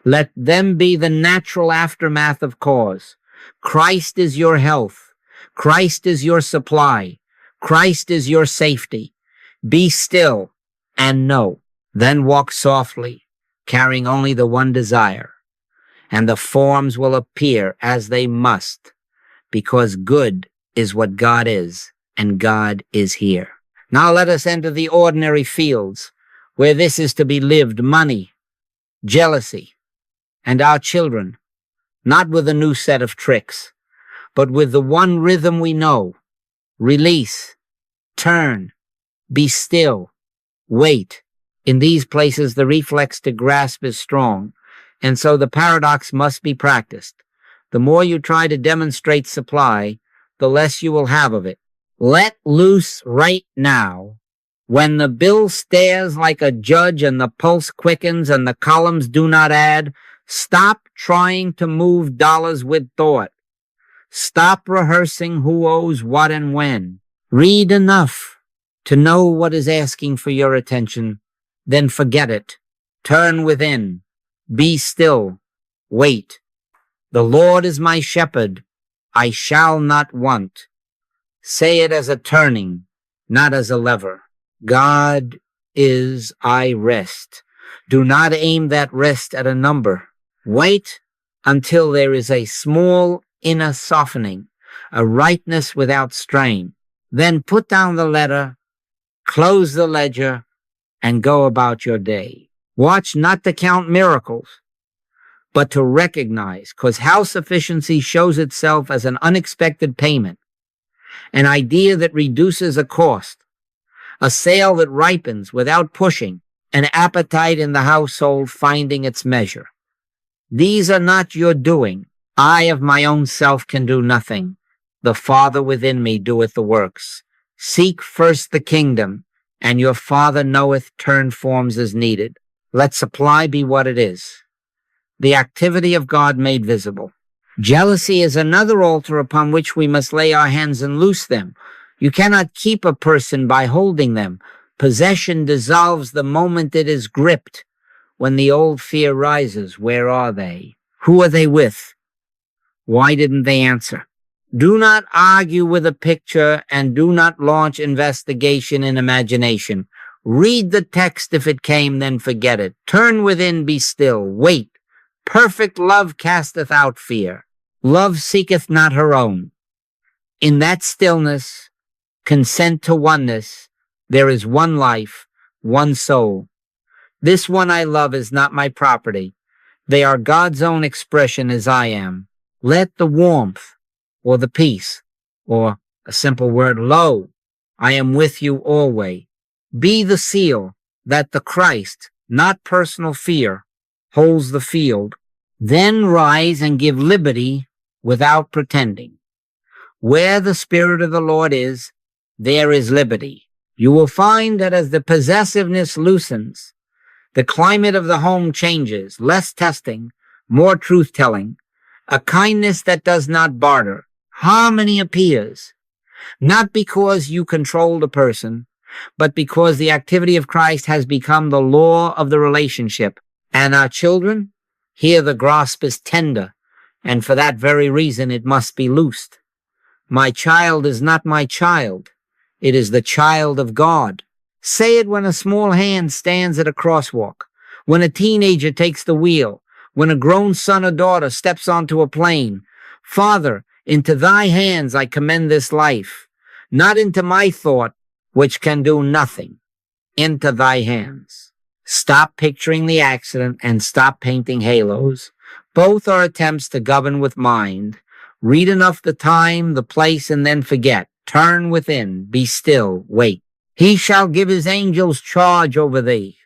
Let them be the natural aftermath of cause. Christ is your health. Christ is your supply. Christ is your safety. Be still and know. Then walk softly, carrying only the one desire. And the forms will appear as they must, because good is what God is, and God is here. Now let us enter the ordinary fields, where this is to be lived: money, jealousy, and our children, not with a new set of tricks, but with the one rhythm we know. Release, turn, be still, wait. In these places, the reflex to grasp is strong, and so the paradox must be practiced. The more you try to demonstrate supply, the less you will have of it. Let loose right now. When the bill stares like a judge and the pulse quickens and the columns do not add, stop trying to move dollars with thought. Stop rehearsing who owes what and when. Read enough to know what is asking for your attention, then forget it. Turn within. Be still. Wait. The Lord is my shepherd. I shall not want. Say it as a turning, not as a lever. God is, I rest. Do not aim that rest at a number. Wait until there is a small inner softening, a rightness without strain. Then put down the letter, close the ledger, and go about your day. Watch not to count miracles, but to recognize, because house efficiency shows itself as an unexpected payment, an idea that reduces a cost, a sale that ripens without pushing, an appetite in the household finding its measure. These are not your doing. I of my own self can do nothing. The Father within me doeth the works. Seek first the kingdom, and your Father knoweth turn forms as needed. Let supply be what it is. The activity of God made visible. Jealousy is another altar upon which we must lay our hands and loose them. You cannot keep a person by holding them. Possession dissolves the moment it is gripped. When the old fear rises, where are they? Who are they with? Why didn't they answer? Do not argue with a picture and do not launch investigation in imagination. Read the text if it came, then forget it. Turn within, be still, wait. Perfect love casteth out fear. Love seeketh not her own. In that stillness, consent to oneness, there is one life, one soul. This one I love is not my property. They are God's own expression as I am. Let the warmth or the peace or a simple word, lo, I am with you always, be the seal that the Christ, not personal fear, holds the field. Then rise and give liberty without pretending. Where the Spirit of the Lord is, there is liberty. You will find that as the possessiveness loosens, the climate of the home changes, less testing, more truth-telling, a kindness that does not barter. Harmony appears, not because you control the person, but because the activity of Christ has become the law of the relationship. And our children, here the grasp is tender, and for that very reason it must be loosed. My child is not my child. It is the child of God. Say it when a small hand stands at a crosswalk, when a teenager takes the wheel, when a grown son or daughter steps onto a plane. Father, into thy hands I commend this life, not into my thought, which can do nothing, into thy hands. Stop picturing the accident and stop painting halos. Both are attempts to govern with mind. Read enough the time, the place, and then forget. Turn within, be still, wait. He shall give his angels charge over thee.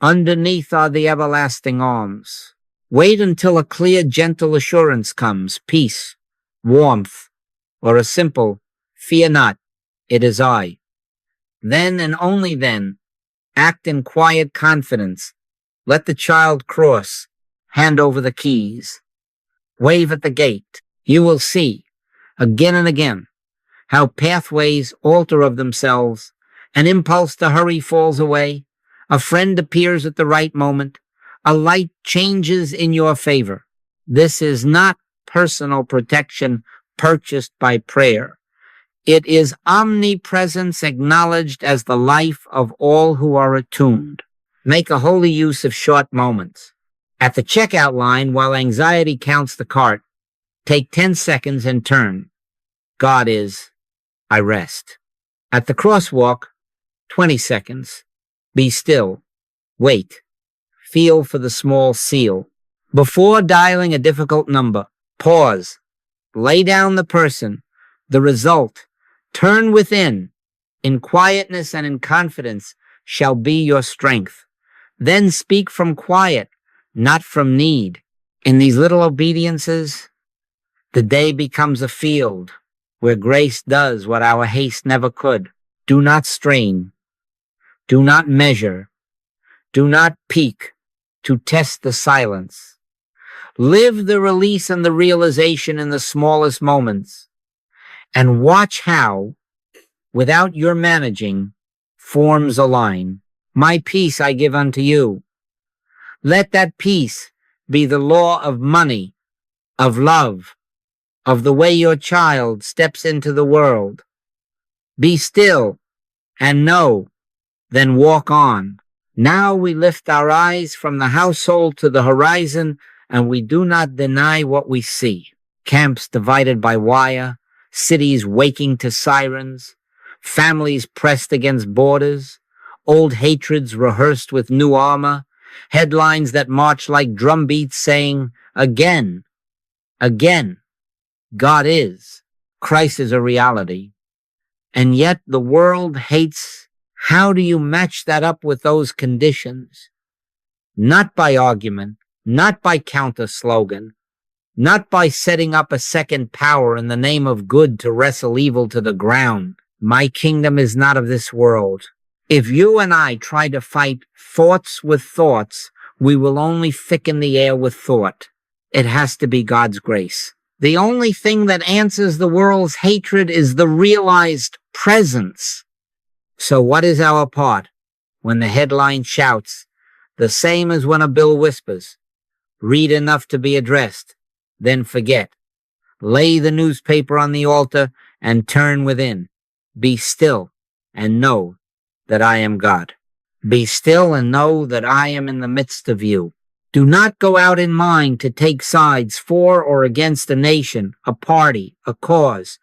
Underneath are the everlasting arms. Wait until a clear, gentle assurance comes, peace, warmth, or a simple, fear not, it is I. Then and only then, act in quiet confidence. Let the child cross, hand over the keys. Wave at the gate. You will see, again and again, how pathways alter of themselves. An impulse to hurry falls away. A friend appears at the right moment. A light changes in your favor. This is not personal protection purchased by prayer. It is omnipresence acknowledged as the life of all who are attuned. Make a holy use of short moments. At the checkout line, while anxiety counts the cart, take 10 seconds and turn. God is, I rest. At the crosswalk, 20 seconds. Be still. Wait. Feel for the small seal. Before dialing a difficult number, pause. Lay down the person. The result. Turn within. In quietness and in confidence shall be your strength. Then speak from quiet, not from need. In these little obediences, the day becomes a field where grace does what our haste never could. Do not strain. Do not measure. Do not peak to test the silence. Live the release and the realization in the smallest moments, and watch how, without your managing, forms align. My peace I give unto you. Let that peace be the law of money, of love, of the way your child steps into the world. Be still and know, then walk on. Now we lift our eyes from the household to the horizon, and we do not deny what we see. Camps divided by wire, cities waking to sirens, families pressed against borders, old hatreds rehearsed with new armor, headlines that march like drumbeats saying, again, again, God is, Christ is a reality. And yet the world hates. How do you match that up with those conditions? Not by argument, not by counter slogan, not by setting up a second power in the name of good to wrestle evil to the ground. My kingdom is not of this world. If you and I try to fight thoughts with thoughts, we will only thicken the air with thought. It has to be God's grace. The only thing that answers the world's hatred is the realized presence. So what is our part when the headline shouts, the same as when a bill whispers? Read enough to be addressed, then forget. Lay the newspaper on the altar and turn within. Be still and know that I am God. Be still and know that I am in the midst of you. Do not go out in mind to take sides for or against a nation, a party, a cause.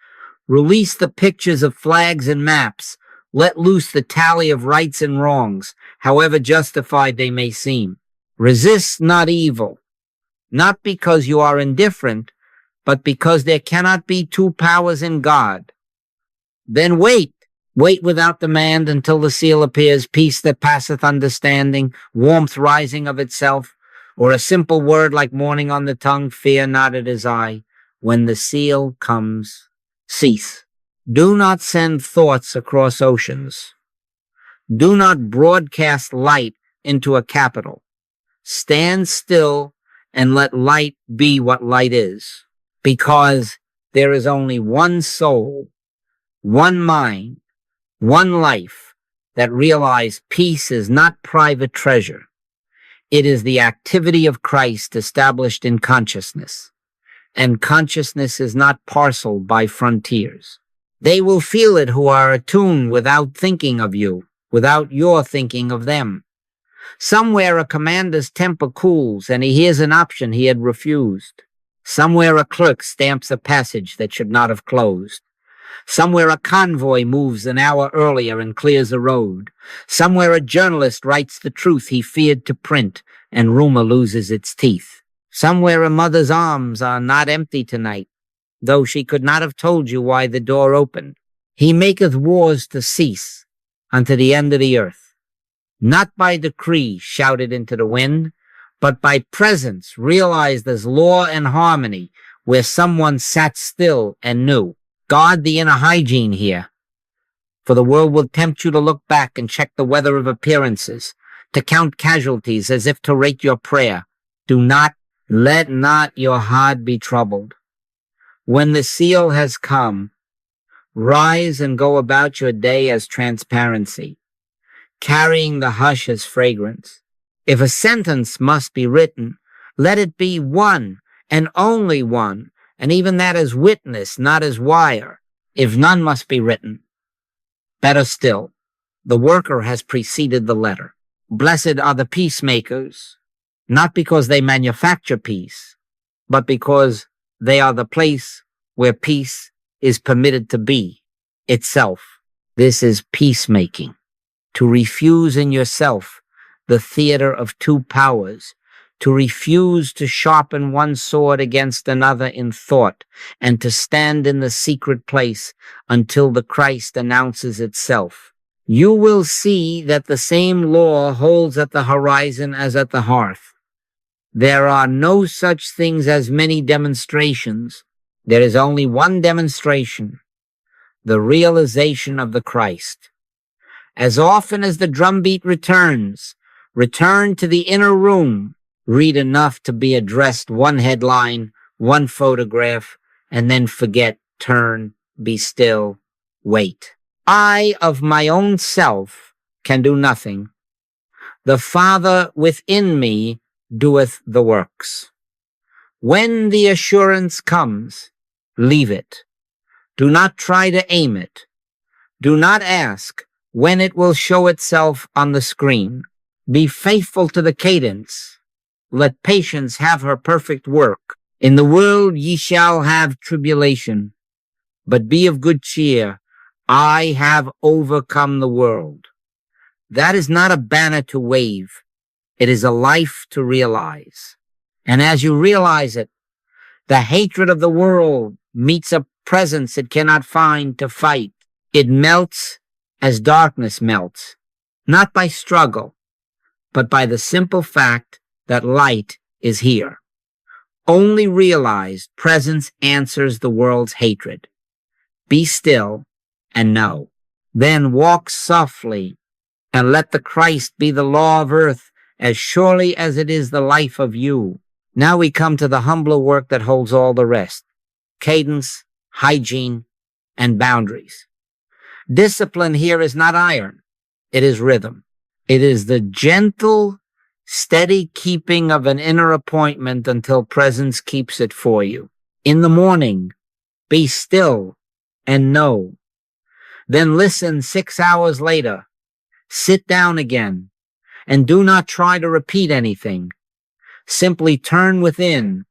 Release the pictures of flags and maps. Let loose the tally of rights and wrongs, however justified they may seem. Resist not evil, not because you are indifferent, but because there cannot be two powers in God. Then wait. Wait without demand until the seal appears, peace that passeth understanding, warmth rising of itself, or a simple word like morning on the tongue, fear not, it is I. When the seal comes, cease. Do not send thoughts across oceans. Do not broadcast light into a capital. Stand still and let light be what light is, because there is only one soul, one mind, one life that realize peace is not private treasure. It is the activity of Christ established in consciousness, and consciousness is not parceled by frontiers. They will feel it who are attuned without thinking of you, without your thinking of them. Somewhere a commander's temper cools and he hears an option he had refused. Somewhere a clerk stamps a passage that should not have closed. Somewhere a convoy moves an hour earlier and clears a road. Somewhere a journalist writes the truth he feared to print, and rumor loses its teeth. Somewhere a mother's arms are not empty tonight, though she could not have told you why the door opened. He maketh wars to cease unto the end of the earth, not by decree shouted into the wind, but by presence realized as law and harmony, where someone sat still and knew. Guard the inner hygiene here, for the world will tempt you to look back and check the weather of appearances, to count casualties as if to rate your prayer. Let not your heart be troubled. When the seal has come, rise and go about your day as transparency, carrying the hush as fragrance. If a sentence must be written, let it be one and only one, and even that as witness, not as wire. If none must be written, better still, the worker has preceded the letter. Blessed are the peacemakers, not because they manufacture peace, but because they are the place where peace is permitted to be itself. This is peacemaking. To refuse in yourself the theater of two powers, to refuse to sharpen one sword against another in thought, and to stand in the secret place until the Christ announces itself. You will see that the same law holds at the horizon as at the hearth. There are no such things as many demonstrations. There is only one demonstration, the realization of the Christ. As often as the drumbeat returns, return to the inner room. Read enough to be addressed one headline, one photograph, and then forget, turn, be still, wait. I of my own self can do nothing. The Father within me doeth the works. When the assurance comes, leave it. Do not try to aim it. Do not ask when it will show itself on the screen. Be faithful to the cadence. Let patience have her perfect work. In the world ye shall have tribulation, but be of good cheer. I have overcome the world. That is not a banner to wave. It is a life to realize. And as you realize it, the hatred of the world meets a presence it cannot find to fight. It melts as darkness melts, not by struggle, but by the simple fact that light is here. Only realized presence answers the world's hatred. Be still and know. Then walk softly and let the Christ be the law of earth as surely as it is the life of you. Now we come to the humbler work that holds all the rest. Cadence, hygiene, and boundaries. Discipline here is not iron. It is rhythm. It is the gentle, steady keeping of an inner appointment until presence keeps it for you. In the morning, be still and know. Then listen 6 hours later. Sit down again and do not try to repeat anything. Simply turn within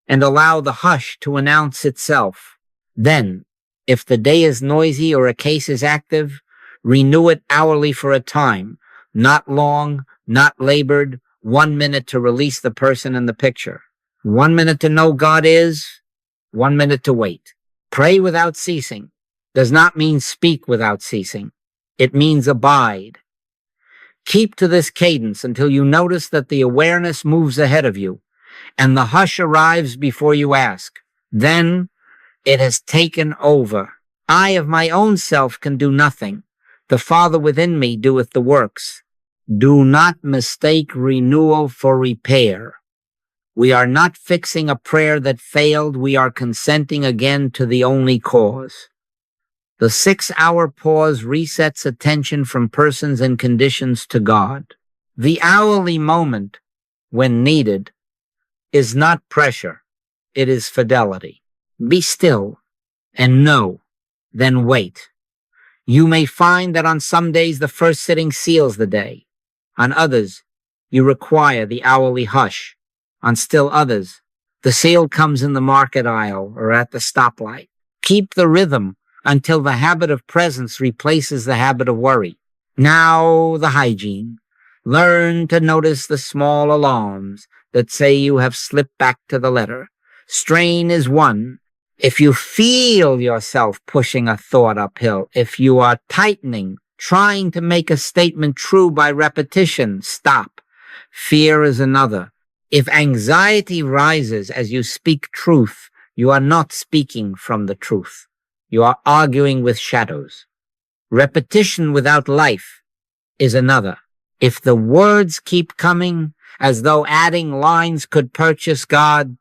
and allow the hush to announce itself. Then, if the day is noisy or a case is active, renew it hourly for a time, not long, not labored, 1 minute to release the person in the picture. 1 minute to know God is, 1 minute to wait. Pray without ceasing does not mean speak without ceasing. It means abide. Keep to this cadence until you notice that the awareness moves ahead of you and the hush arrives before you ask. Then it has taken over. I of my own self can do nothing. The Father within me doeth the works. Do not mistake renewal for repair. We are not fixing a prayer that failed. We are consenting again to the only cause. The 6-hour pause resets attention from persons and conditions to God. The hourly moment, when needed, is not pressure. It is fidelity. Be still and know, then wait. You may find that on some days the first sitting seals the day. On others, you require the hourly hush. On still others, the seal comes in the market aisle or at the stoplight. Keep the rhythm until the habit of presence replaces the habit of worry. Now the hygiene. Learn to notice the small alarms that say you have slipped back to the letter. Strain is one. If you feel yourself pushing a thought uphill, if you are tightening, trying to make a statement true by repetition, stop. Fear is another. If anxiety rises as you speak truth, you are not speaking from the truth. You are arguing with shadows. Repetition without life is another. If the words keep coming as though adding lines could purchase God,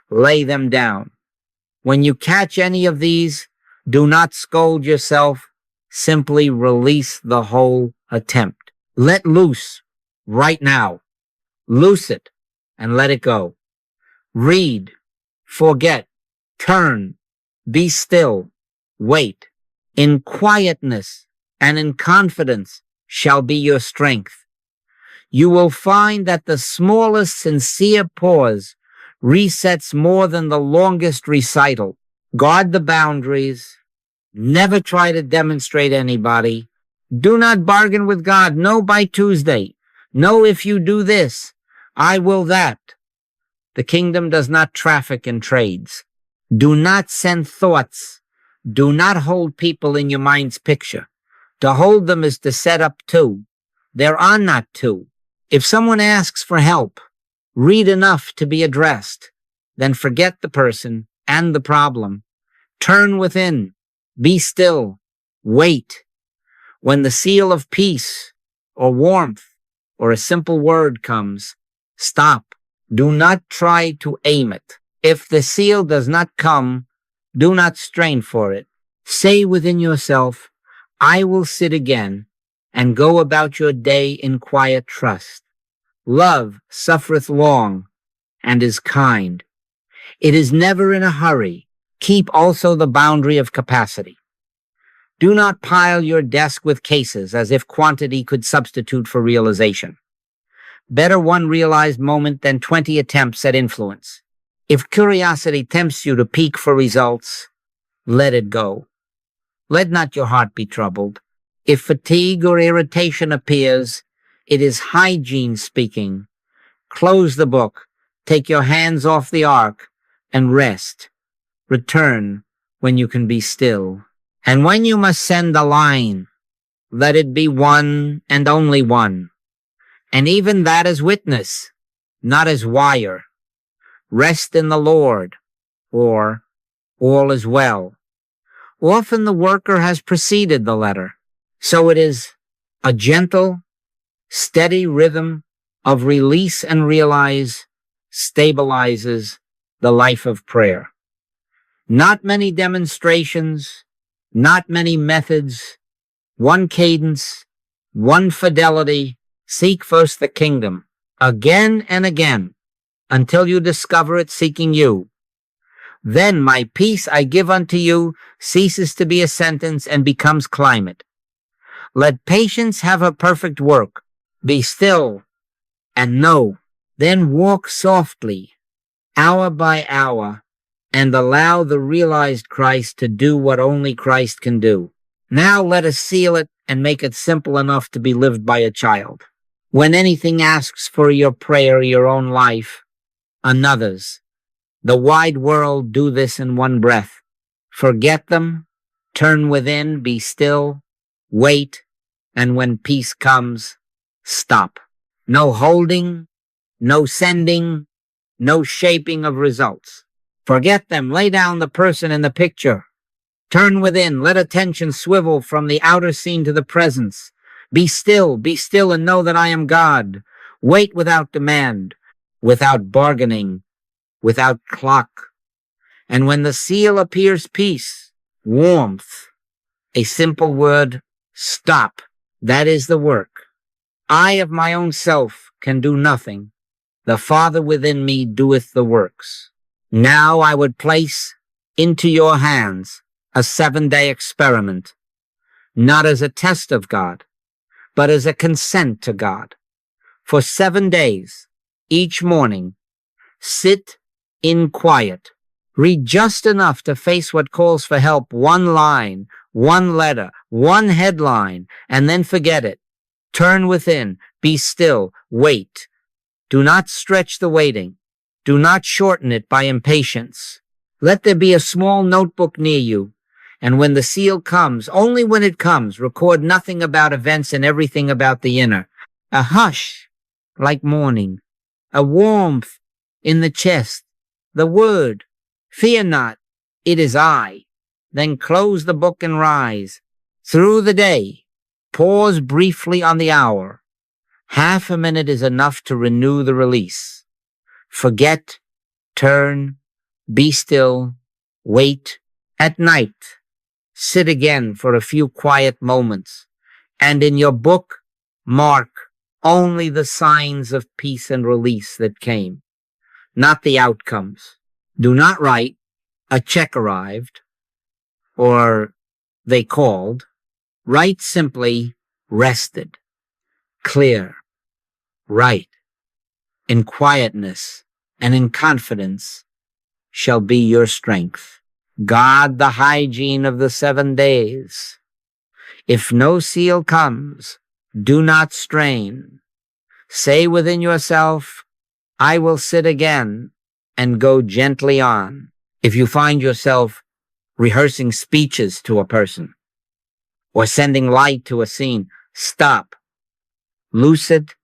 lay them down. When you catch any of these, do not scold yourself. Simply release the whole attempt. Let loose right now. Loose it and let it go. Read, forget, turn, be still. Wait. In quietness and in confidence shall be your strength. You will find that the smallest sincere pause resets more than the longest recital. Guard the boundaries. Never try to demonstrate anybody. Do not bargain with God. No by Tuesday. No if you do this, I will that. The kingdom does not traffic in trades. Do not send thoughts. Do not hold people in your mind's picture. To hold them is to set up two. There are not two. If someone asks for help, read enough to be addressed. Then forget the person and the problem. Turn within. Be still. Wait. When the seal of peace or warmth or a simple word comes, stop. Do not try to aim it. If the seal does not come, do not strain for it. Say within yourself, I will sit again and go about your day in quiet trust. Love suffereth long and is kind. It is never in a hurry. Keep also the boundary of capacity. Do not pile your desk with cases as if quantity could substitute for realization. Better one realized moment than 20 attempts at influence. If curiosity tempts you to peek for results, let it go. Let not your heart be troubled. If fatigue or irritation appears, it is hygiene speaking. Close the book, take your hands off the ark, and rest. Return when you can be still. And when you must send a line, let it be one and only one. And even that as witness, not as wire. Rest in the Lord, or all is well. Often the worker has preceded the letter, so it is a gentle, steady rhythm of release and realize stabilizes the life of prayer. Not many demonstrations, not many methods, one cadence, one fidelity. Seek first the kingdom, again and again, until you discover it seeking you. Then my peace I give unto you ceases to be a sentence and becomes climate. Let patience have her perfect work. Be still and know. Then walk softly, hour by hour, and allow the realized Christ to do what only Christ can do. Now let us seal it and make it simple enough to be lived by a child. When anything asks for your prayer, your own life, another's, The wide world do this in one breath. Forget them, turn within, be still, wait, and when peace comes, stop. No holding, no sending, no shaping of results. Forget them, lay down the person in the picture. Turn within, let attention swivel from the outer scene to the presence. Be still, and know that I am God. Wait without demand, without bargaining, without clock. And when the seal appears, peace, warmth, a simple word, stop. That is the work. I of my own self can do nothing. The Father within me doeth the works. Now I would place into your hands a 7-day experiment, not as a test of God, but as a consent to God. For 7 days, each morning, sit in quiet. Read just enough to face what calls for help, one line, one letter, one headline, and then forget it. Turn within, be still, wait. Do not stretch the waiting. Do not shorten it by impatience. Let there be a small notebook near you, and when the seal comes, only when it comes, record nothing about events and everything about the inner. A hush, like morning. A warmth in the chest. The word, fear not, it is I. Then close the book and rise. Through the day, pause briefly on the hour. Half a minute is enough to renew the release. Forget, turn, be still, wait. At night, sit again for a few quiet moments, and in your book, mark only the signs of peace and release that came, not the outcomes. Do not write, a check arrived, or they called. Write simply, rested, clear, right, in quietness and in confidence shall be your strength. Guard the hygiene of the 7 days. If no seal comes, do not strain. Say within yourself, I will sit again, and go gently on. If you find yourself rehearsing speeches to a person or sending light to a scene, stop, loose it,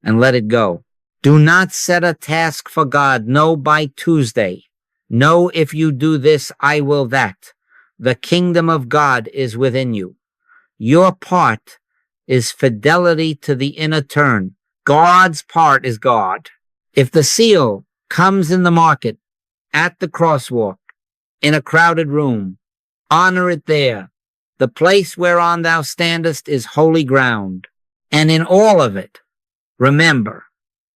and let it go. Do not set a task for God. No, by Tuesday. No, if you do this, I will that. The kingdom of God is within you. Your part is fidelity to the inner turn. God's part is God. If the seal comes in the market, at the crosswalk, in a crowded room, honor it there. The place whereon thou standest is holy ground. And in all of it, remember,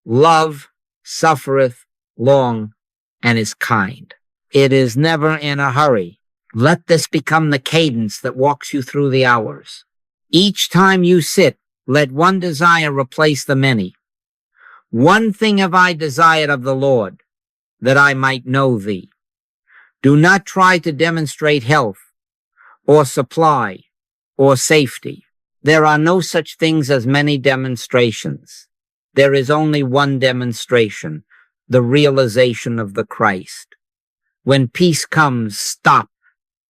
love suffereth long and is kind. It is never in a hurry. Let this become the cadence that walks you through the hours. Each time you sit, let one desire replace the many. One thing have I desired of the Lord, that I might know thee. Do not try to demonstrate health, or supply, or safety. There are no such things as many demonstrations. There is only one demonstration, the realization of the Christ. When peace comes, stop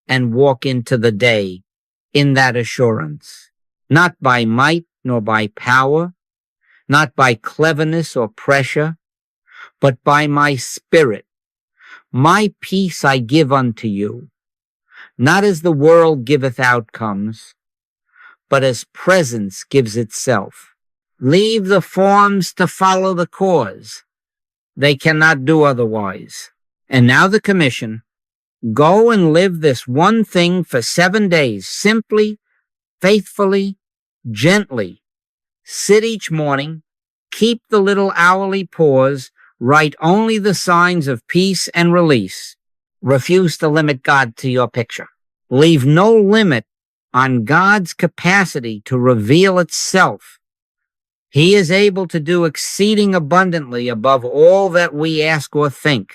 and walk into the day in that assurance, not by might nor by power, not by cleverness or pressure, but by my spirit. My peace I give unto you, not as the world giveth outcomes, but as presence gives itself. Leave the forms to follow the cause. They cannot do otherwise. And now the commission. Go and live this one thing for 7 days, simply, faithfully, gently. Sit each morning, keep the little hourly pause, write only the signs of peace and release. Refuse to limit God to your picture. Leave no limit on God's capacity to reveal itself. He is able to do exceeding abundantly above all that we ask or think.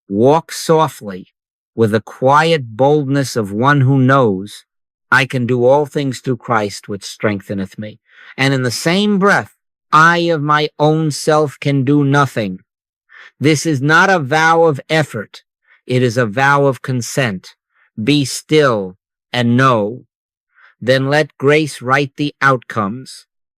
Walk softly with the quiet boldness of one who knows I can do all things through Christ which strengtheneth me. And in the same breath, I of my own self can do nothing. This is not a vow of effort. It is a vow of consent. Be still and know. Then let grace write the outcomes.